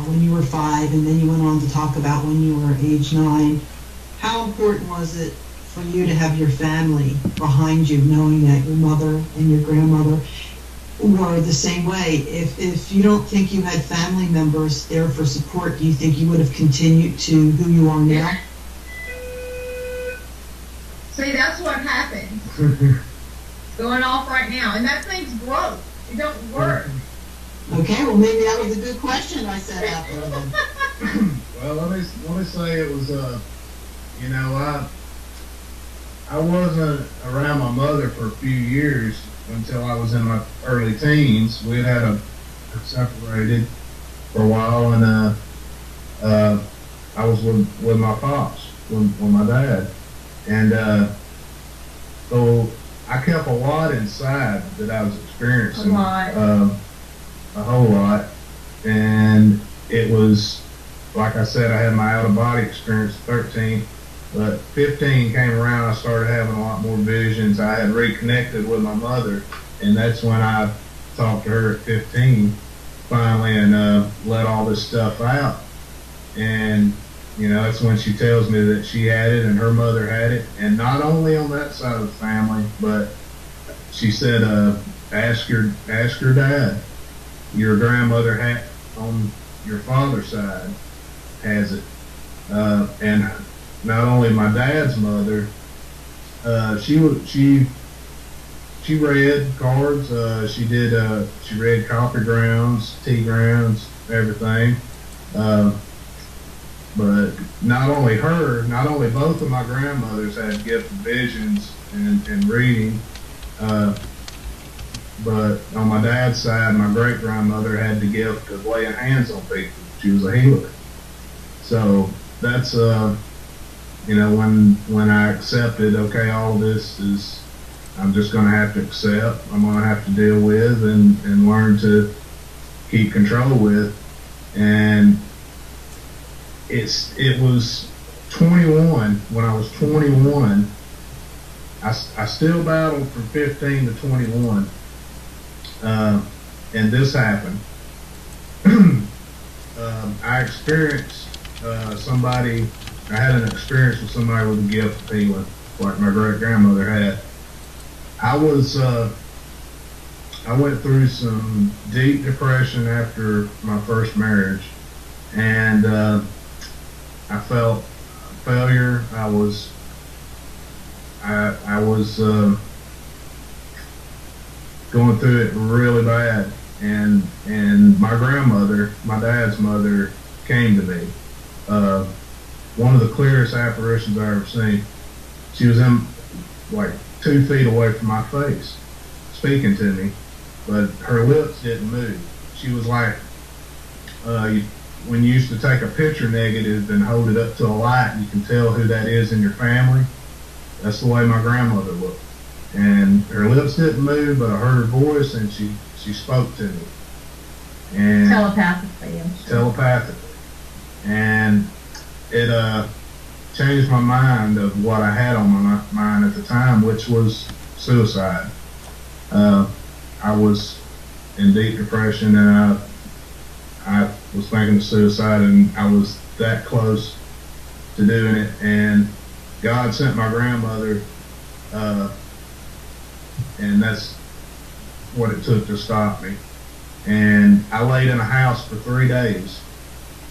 when you were 5, and then you went on to talk about when you were age 9. How important was it for you to have your family behind you, knowing that your mother and your grandmother were the same way? If you don't think you had family members there for support, do you think you would have continued to who you are now? See, that's what happens. It's going off right now, and that thing's broke. It don't work. Okay, well maybe that was a good question I set out there then. Well, let me say it was I wasn't around my mother for a few years until I was in my early teens. We had separated for a while, and I was with my pops, with my dad, and so I kept a lot inside that I was experiencing, a whole lot, and it was, like I said, I had my out-of-body experience at 13, but 15 came around, I started having a lot more visions. I had reconnected with my mother, and that's when I talked to her at 15, finally, and let all this stuff out. And, that's when she tells me that she had it and her mother had it, and not only on that side of the family, but she said, ask your dad. Your grandmother had on your father's side has it, and not only my dad's mother, she read cards. She read coffee grounds, tea grounds, everything. But not only both of my grandmothers had gift of visions and reading, but on my dad's side, my great grandmother had the gift of laying hands on people. She was a healer. So that's when I accepted, okay, all of this is I'm just going to have to accept. I'm going to have to deal with and learn to keep control with. And it was 21. When I was 21, I still battled from 15 to 21. And this happened. I experienced I had an experience with somebody with a gift of healing, like my great grandmother had. I went through some deep depression after my first marriage, and I felt failure. I was going through it really bad, and my grandmother, my dad's mother, came to me. One of the clearest apparitions I ever seen. She was in like 2 feet away from my face, speaking to me, but her lips didn't move. She was like, when you used to take a picture negative and hold it up to a light, you can tell who that is in your family. That's the way my grandmother looked. And her lips didn't move, but I heard her voice, and she spoke to me. And telepathically, I'm sure. Telepathically. And it changed my mind of what I had on my mind at the time, which was suicide. I was in deep depression, and I was thinking of suicide, and I was that close to doing it. And God sent my grandmother, and that's what it took to stop me. And I laid in a house for 3 days.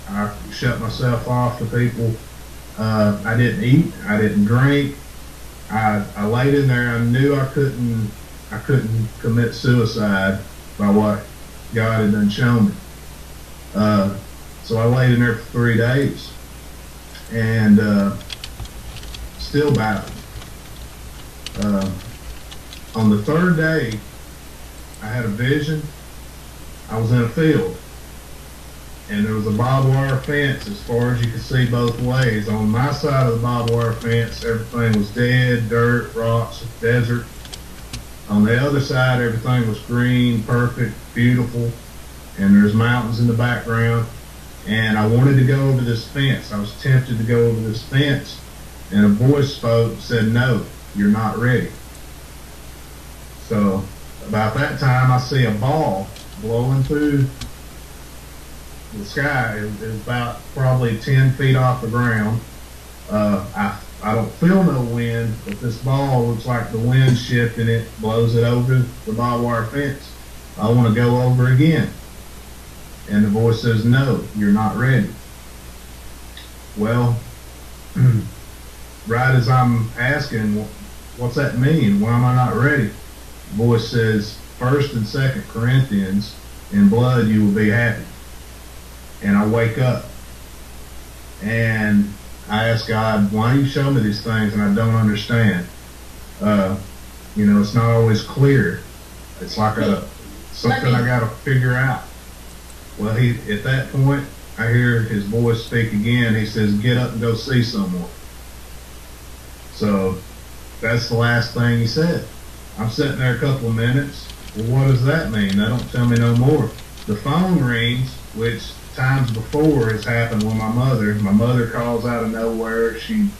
I shut myself off to people. I didn't eat. I didn't drink. I laid in there. I knew I couldn't commit suicide by what God had done shown me. So I laid in there for 3 days, and still battling. On the 3rd day, I had a vision. I was in a field, and there was a barbed wire fence as far as you could see both ways. On my side of the barbed wire fence, everything was dead, dirt, rocks, desert. On the other side, everything was green, perfect, beautiful, and there's mountains in the background. And I wanted to go over this fence. I was tempted to go over this fence, and a voice spoke, said, "No, you're not ready." So about that time, I see a ball blowing through the sky. It was about probably 10 feet off the ground. I don't feel no wind, but this ball looks like the wind shifting it, blows it over the barbed wire fence. I want to go over again. And the voice says, "No, you're not ready." Well, right as I'm asking, what's that mean? Why am I not ready? The voice says, 1st and 2nd Corinthians, in blood you will be happy. And I wake up, and I ask God, why do you show me these things and I don't understand? It's not always clear. It's like something I got to figure out. Well, at that point, I hear his voice speak again. He says, "Get up and go see someone." So that's the last thing he said. I'm sitting there a couple of minutes. Well, what does that mean? They don't tell me no more. The phone rings, which times before has happened with my mother. My mother calls out of nowhere. She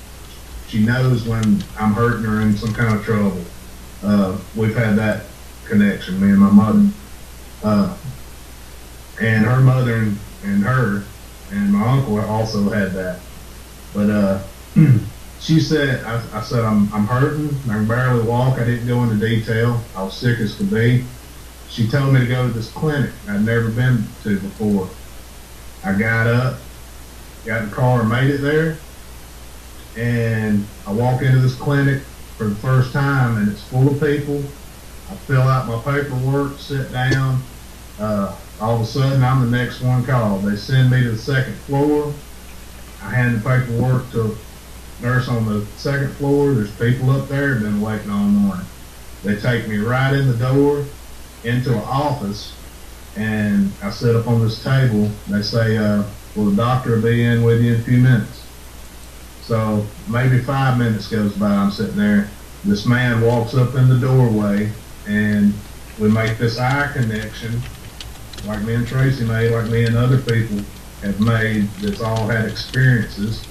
knows when I'm hurting or in some kind of trouble. We've had that connection, me and my mother. And her mother and her and my uncle also had that. But she said, I said, I'm hurting. I can barely walk. I didn't go into detail. I was sick as could be. She told me to go to this clinic I'd never been to before. I got up, got in the car, and made it there. And I walk into this clinic for the first time, and it's full of people. I fill out my paperwork, sit down. All of a sudden, I'm the next one called. They send me to the 2nd floor. I hand the paperwork to a nurse on the second floor. There's people up there been waiting all morning. They take me right in the door into an office, and I sit up on this table. They say, well, the doctor will be in with you in a few minutes. So maybe 5 minutes goes by. I'm sitting there. This man walks up in the doorway, and we make this eye connection, like me and Tracey made, like me and other people have made that's all had experiences.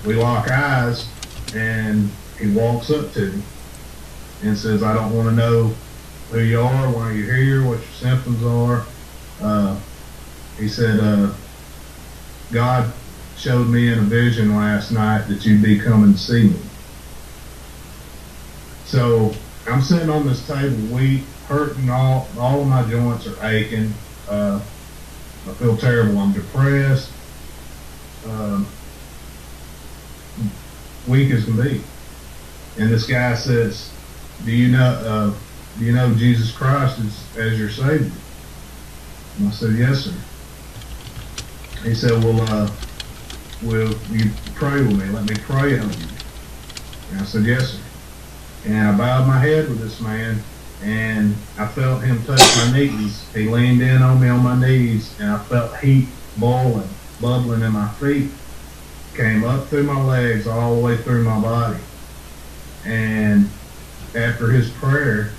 We lock eyes, and he walks up to me and says, I don't want to know who you are, why you're here, what your symptoms are. He said, God showed me in a vision last night that you'd be coming to see me. So I'm sitting on this table weak, hurting, all of my joints are aching. I feel terrible. I'm depressed, weak as can be. And this guy says, do you know Jesus Christ as your Savior? And I said, yes, sir. He said, well, will you pray with me? Let me pray on you. And I said, yes, sir. And I bowed my head with this man, and I felt him touch my knees. He leaned in on me on my knees, and I felt heat boiling, bubbling in my feet. Came up through my legs, all the way through my body. And after his prayer,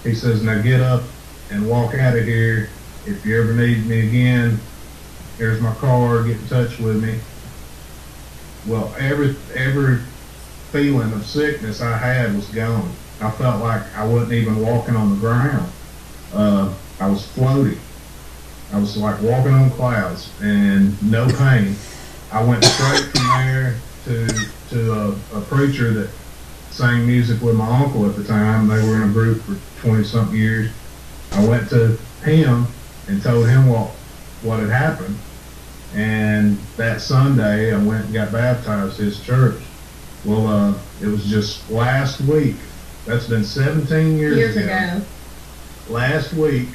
he says, now get up and walk out of here. If you ever need me again, here's my card, get in touch with me. Well, every feeling of sickness I had was gone. I felt like I wasn't even walking on the ground. I was floating. I was like walking on clouds and no pain. I went straight from there to a preacher that sang music with my uncle at the time. They were in a group for 20-something years. I went to him and told him what had happened. And that Sunday, I went and got baptized at his church. Well, it was just last week. That's been 17 years ago. Last week,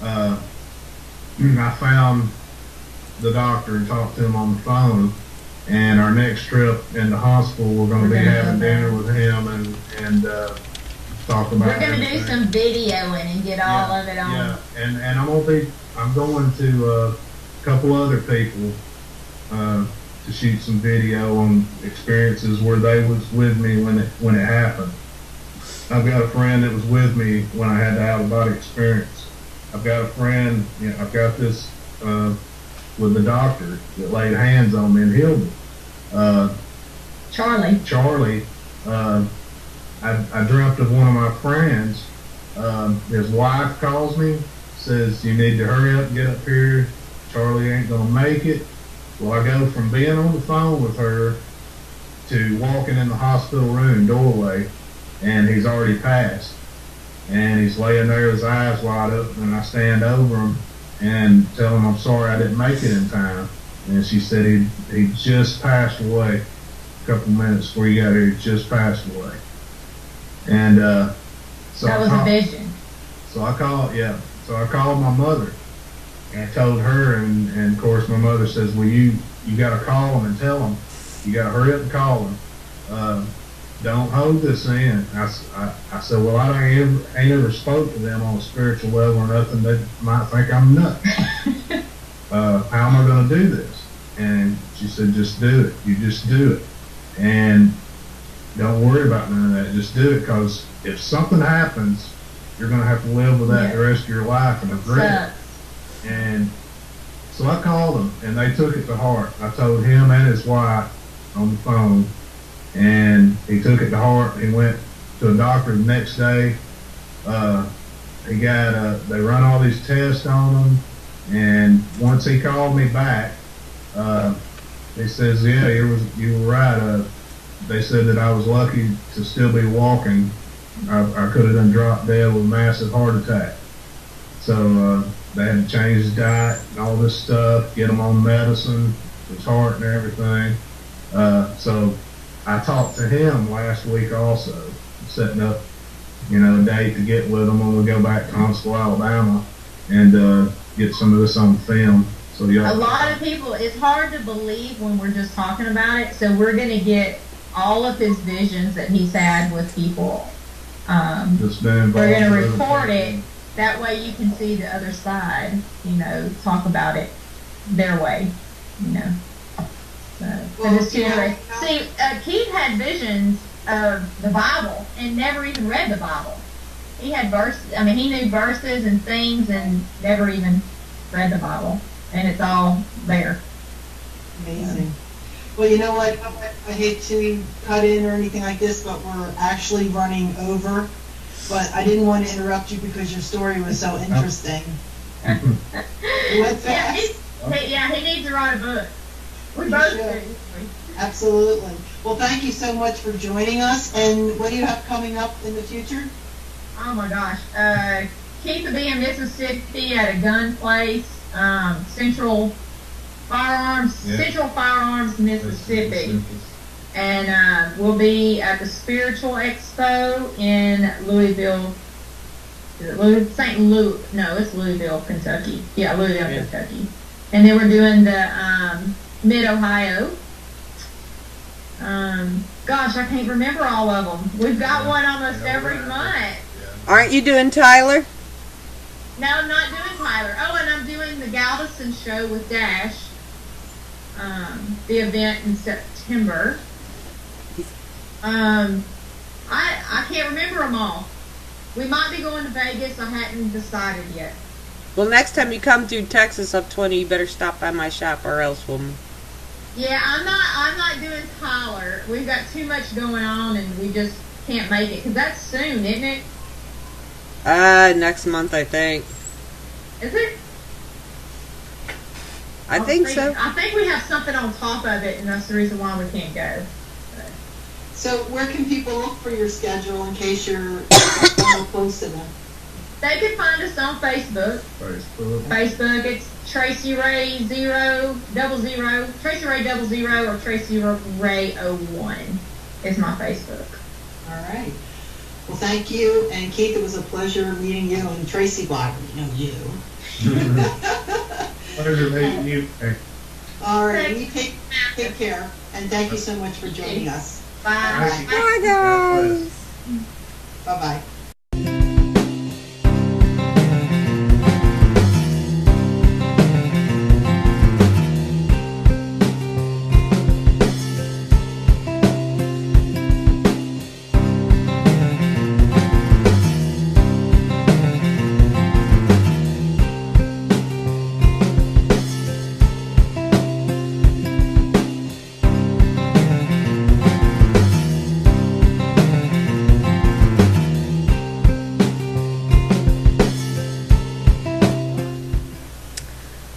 I found the doctor and talked to him on the phone. And our next trip in the hospital, we're going to be having dinner with him and talk about. We're going to do some videoing and get all of it on. Yeah, and I'm going to a couple other people to shoot some video on experiences where they was with me when it happened. I've got a friend that was with me when I had the out-of-body experience. I've got a friend, I've got this with the doctor that laid hands on me and healed me. Charlie. I dreamt of one of my friends. His wife calls me, says, you need to hurry up and get up here. Charlie ain't gonna make it. Well, I go from being on the phone with her to walking in the hospital room doorway, and he's already passed. And he's laying there, his eyes wide open, and I stand over him and tell him I'm sorry I didn't make it in time. And she said he just passed away a couple minutes before he got here. He just passed away. And so that was a vision. So I called my mother and I told her, and of course my mother says, well, you got to call him and tell him. You got to hurry up and call him. Don't hold this in. I said, well, I ain't ever spoke to them on a spiritual level or nothing. They might think I'm nuts. How am I going to do this? And she said, just do it. You just do it. And don't worry about none of that. Just do it, because if something happens, you're going to have to live with that the rest of your life and regret it. And so I called them, and they took it to heart. I told him and his wife on the phone, and he took it to heart. He went to a doctor the next day. They run all these tests on him, and once he called me back, he says, yeah, you were right. They said that I was lucky to still be walking. I could have done dropped dead with a massive heart attack. So they had to change his diet and all this stuff, get him on medicine, his heart and everything. So I talked to him last week also, setting up, a date to get with him when we go back to Huntsville, Alabama, and get some of this on film So yeah. A lot of people, it's hard to believe when we're just talking about it, so we're going to get all of his visions that he's had with people. Just been involved. We're going to record it, that way you can see the other side, talk about it their way, See, Keith had visions of the Bible and never even read the Bible. He had verses, he knew verses and things and never even read the Bible. And it's all there. Amazing. Well, you know what? I hate to cut in or anything like this, but we're actually running over. But I didn't want to interrupt you because your story was so interesting. It went fast. He needs to write a book. We both do. Absolutely. Well, thank you so much for joining us. And what do you have coming up in the future? Oh my gosh. Keith will be in Mississippi at a gun place, Central Firearms, Mississippi. And we'll be at the Spiritual Expo in Louisville. It's Louisville, Kentucky. Yeah, Louisville, Kentucky. And then we're doing the Mid-Ohio. Gosh, I can't remember all of them. We've got one almost every month. Aren't you doing Tyler? No, I'm not doing Tyler. Oh, and I'm doing the Galveston show with Dash. The event in September. I can't remember them all. We might be going to Vegas. I hadn't decided yet. Well, next time you come through Texas up 20, you better stop by my shop, or else we'll... Yeah, I'm not doing Tyler. We've got too much going on, and we just can't make it. Because that's soon, isn't it? Next month, I think. Is it? I think so. I think we have something on top of it, and that's the reason why we can't go. So where can people look for your schedule in case you're close to them? They can find us on Facebook. Facebook, it's Tracey Ray 000, Tracey Ray 00, or Tracey Ray 01 is my Facebook. All right. Well, thank you. And Keith, it was a pleasure meeting you. And Tracey, well, I already know you. Pleasure meeting you. All right. You take care. And thank you so much for joining us. Bye. Bye, guys. Bye-bye.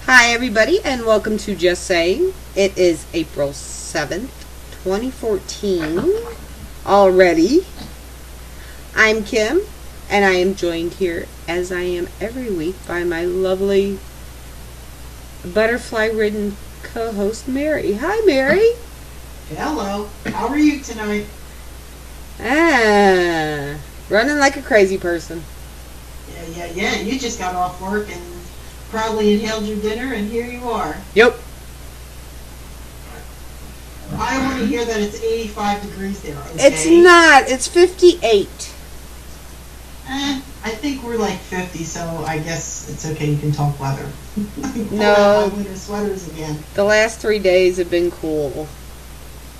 Hi, everybody, and welcome to Just Saying. It is April 7th, 2014 already. I'm Kim, and I am joined here, as I am every week, by my lovely butterfly-ridden co-host, Mary. Hi, Mary. Hello. How are you tonight? Running like a crazy person. Yeah. You just got off work and probably inhaled your dinner, and here you are. Yep. I want to hear that it's 85 degrees there, okay? It's not. It's 58. I think we're like 50, so I guess it's okay. You can talk weather. No. My winter sweaters again. The last 3 days have been cool.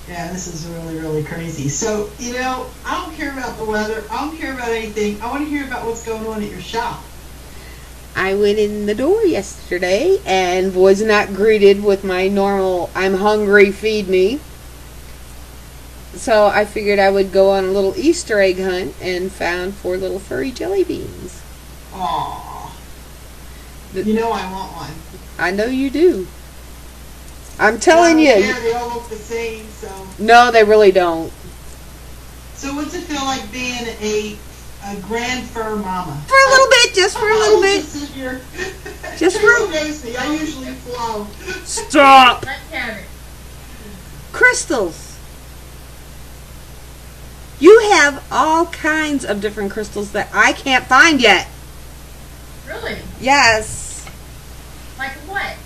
Yeah, this is really, really crazy. So, I don't care about the weather. I don't care about anything. I want to hear about what's going on at your shop. I went in the door yesterday and was not greeted with my normal, I'm hungry, feed me. So I figured I would go on a little Easter egg hunt and found 4 little furry jelly beans. Aww. I want one. I know you do. I'm telling you. Yeah, they all look the same, so. No, they really don't. So what's it feel like being a grand fur mama? For a little bit, just for a little bit. Just for Who knows me? I usually flow. Stop. Let's have it. Crystals. You have all kinds of different crystals that I can't find yet. Really? Yes. Like what?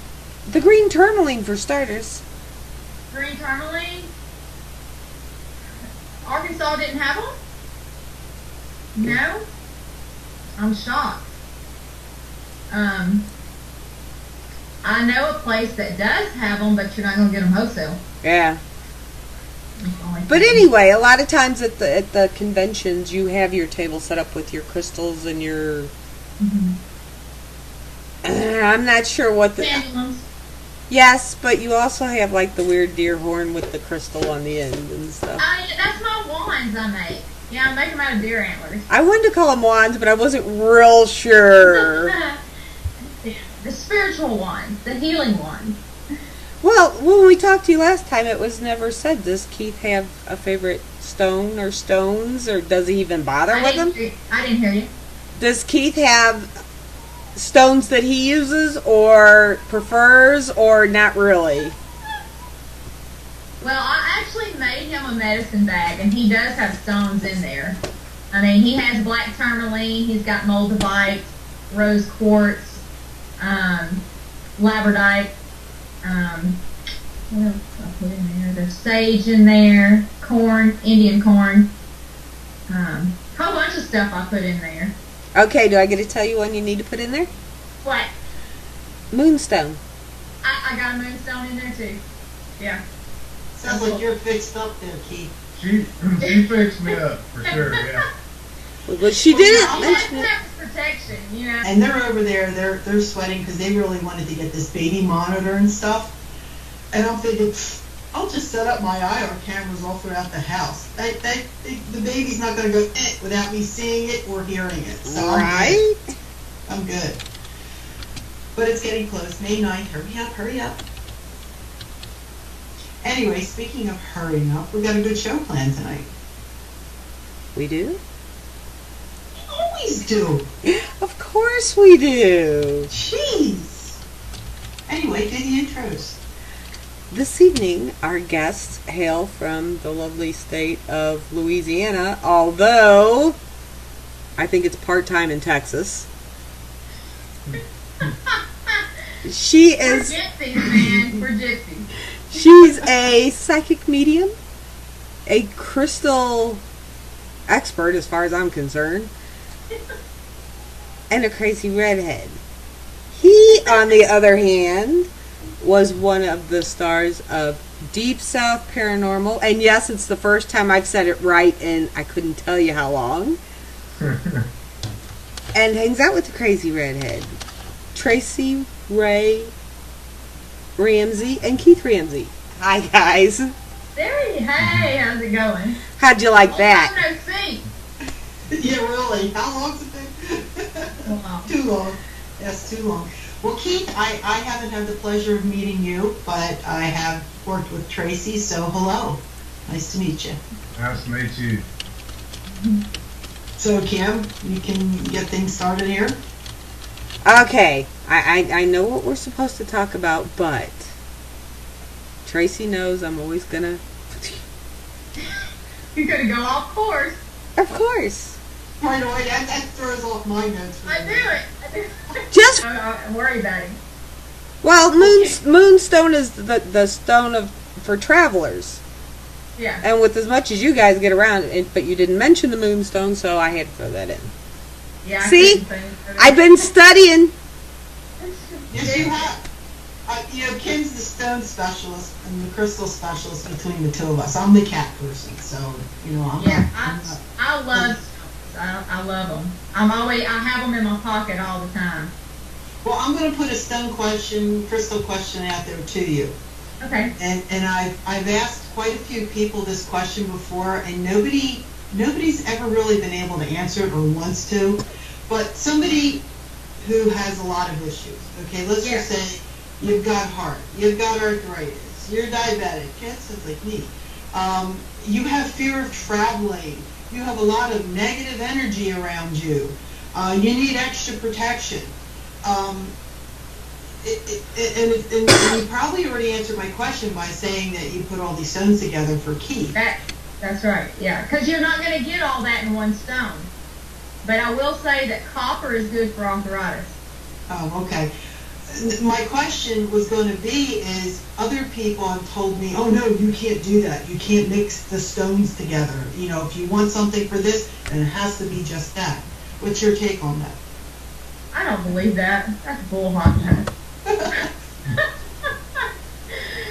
The green tourmaline for starters. Green tourmaline. Arkansas didn't have them? No? I'm shocked. I know a place that does have them, but you're not going to get them wholesale. Yeah. But anyway, a lot of times at the conventions, you have your table set up with your crystals and your... Mm-hmm. I'm not sure what the... Pendulums. Yes, but you also have like the weird deer horn with the crystal on the end and stuff. That's my wands I make. Yeah, I make them out of deer antlers. I wanted to call them wands, but I wasn't real sure. The spiritual ones, the healing ones. Well, when we talked to you last time, it was never said, does Keith have a favorite stone or stones, or does he even bother with them? I didn't hear you. Does Keith have stones that he uses or prefers, or not really? Well, I actually made him a medicine bag, and he does have stones in there. I mean, he has black tourmaline, he's got moldavite, rose quartz, labradorite, what else did I put in there? There's sage in there, corn, Indian corn, whole bunch of stuff I put in there. Okay, do I get to tell you one you need to put in there? What? Moonstone. I got a moonstone in there too. Yeah. Sounds like you're fixed up there, Keith. She fixed me up for sure. Yeah. Well, she didn't mention it. That's protection, you know. And they're over there, they're sweating because they really wanted to get this baby monitor and stuff. And I'm thinking, I'll just set up my IR cameras all throughout the house. The baby's not going to go without me seeing it or hearing it. So Right? I'm good. But it's getting close. May 9th. Hurry up. Anyway, speaking of hurrying up, we've got a good show planned tonight. We do? We always do. Of course we do. Jeez. Anyway, do the intros. This evening, our guests hail from the lovely state of Louisiana, although I think it's part-time in Texas. She is... We're gypsies, man. We're gypsies. She's a psychic medium, a crystal expert as far as I'm concerned, and a crazy redhead. He, on the other hand, was one of the stars of Deep South Paranormal, and yes, it's the first time I've said it right in I couldn't tell you how long, and hangs out with the crazy redhead, Tracey Ramsey and Keith Ramsey. Hi, guys. Hey, how's it going? How'd you like that? No see. Yeah, really. How long's it been? Wow. Too long. Yes, too long. Well, Keith, I haven't had the pleasure of meeting you, but I have worked with Tracey, so hello. Nice to meet you. Nice to meet you. So, Kim, you can get things started here? Okay, I know what we're supposed to talk about, but Tracey knows I'm always gonna... You're gonna go off course. Of course. Right away, that throws off my notes. I do it. Just... I'm worried about him. Well, Moonstone is the stone for travelers. Yeah. And with as much as you guys get around, but you didn't mention the Moonstone, so I had to throw that in. Yeah. See? I've been studying. Yes, you have. Kim's the stone specialist and the crystal specialist between the two of us. I'm the cat person, so, I'm Yeah, not. I love stones. I love them. I have them in my pocket all the time. Well, I'm going to put a crystal question out there to you. Okay. And I've asked quite a few people this question before, and nobody's ever really been able to answer it or wants to. But somebody who has a lot of issues. Okay, let's just say you've got heart, you've got arthritis, you're diabetic. That sounds like me. You have fear of traveling. You have a lot of negative energy around you. You need extra protection. And you probably already answered my question by saying that you put all these stones together for Keith. That's right, yeah. Because you're not going to get all that in one stone. But I will say that copper is good for arthritis. Oh, okay. My question was going to be is other people have told me, oh no, you can't do that. You can't mix the stones together. You know, if you want something for this, then it has to be just that. What's your take on that? I don't believe that. That's bull hot.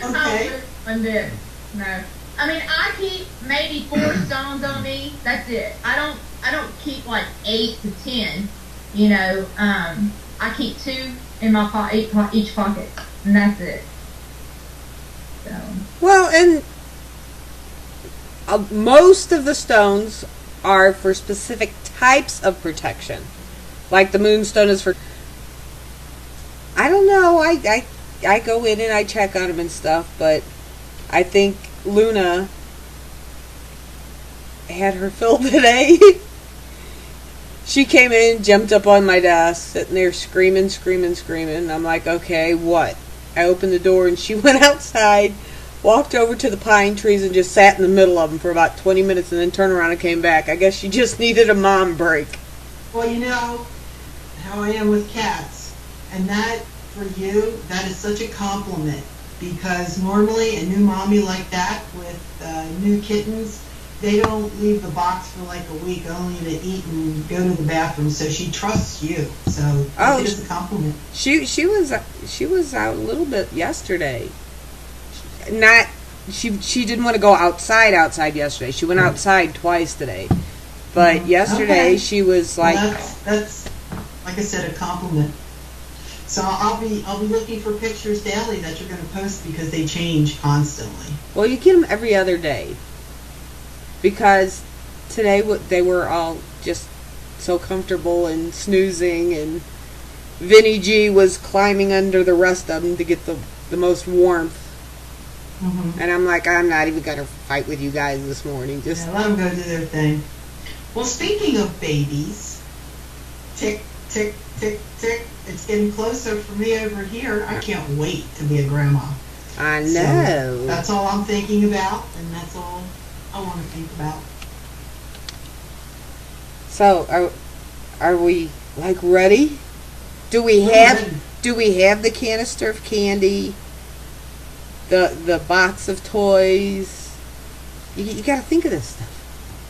Okay. On this. No. I mean, I keep maybe 4 stones on me. That's it. I don't keep like 8 to 10. You know, I keep 2 in my each pocket, and that's it. So. Well, and most of the stones are for specific types of protection. Like the moonstone is for. I don't know. I go in and I check on them and stuff, but I think Luna had her fill today. She came in, jumped up on my desk, sitting there screaming. I'm like, okay, what? I opened the door and she went outside, walked over to the pine trees and just sat in the middle of them for about 20 minutes and then turned around and came back. I guess she just needed a mom break. Well, you know how I am with cats, and that, for you, that is such a compliment, because normally a new mommy like that with new kittens, they don't leave the box for like a week only to eat and go to the bathroom, so she trusts you, so I think it's a compliment. She was out a little bit yesterday. She didn't want to go outside yesterday. She went outside twice today. But yesterday she was like, well, that's like I said, a compliment. So I'll be looking for pictures daily that you're going to post, because they change constantly. well, you get them every other day. Because today they were all just so comfortable and snoozing, and Vinny G was climbing under the rest of them to get the most warmth. Mm-hmm. And I'm like, I'm not even going to fight with you guys this morning. Just let them go do their thing. Well, speaking of babies, tick, tick, tick, tick. It's getting closer for me over here. I can't wait to be a grandma. I know. So that's all I'm thinking about, and that's all I want to think about. So are we like ready? Do we have the canister of candy? The box of toys? You got to think of this stuff.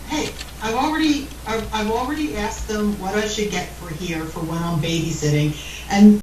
Hey, I've already asked them what I should get for here for when I'm babysitting, and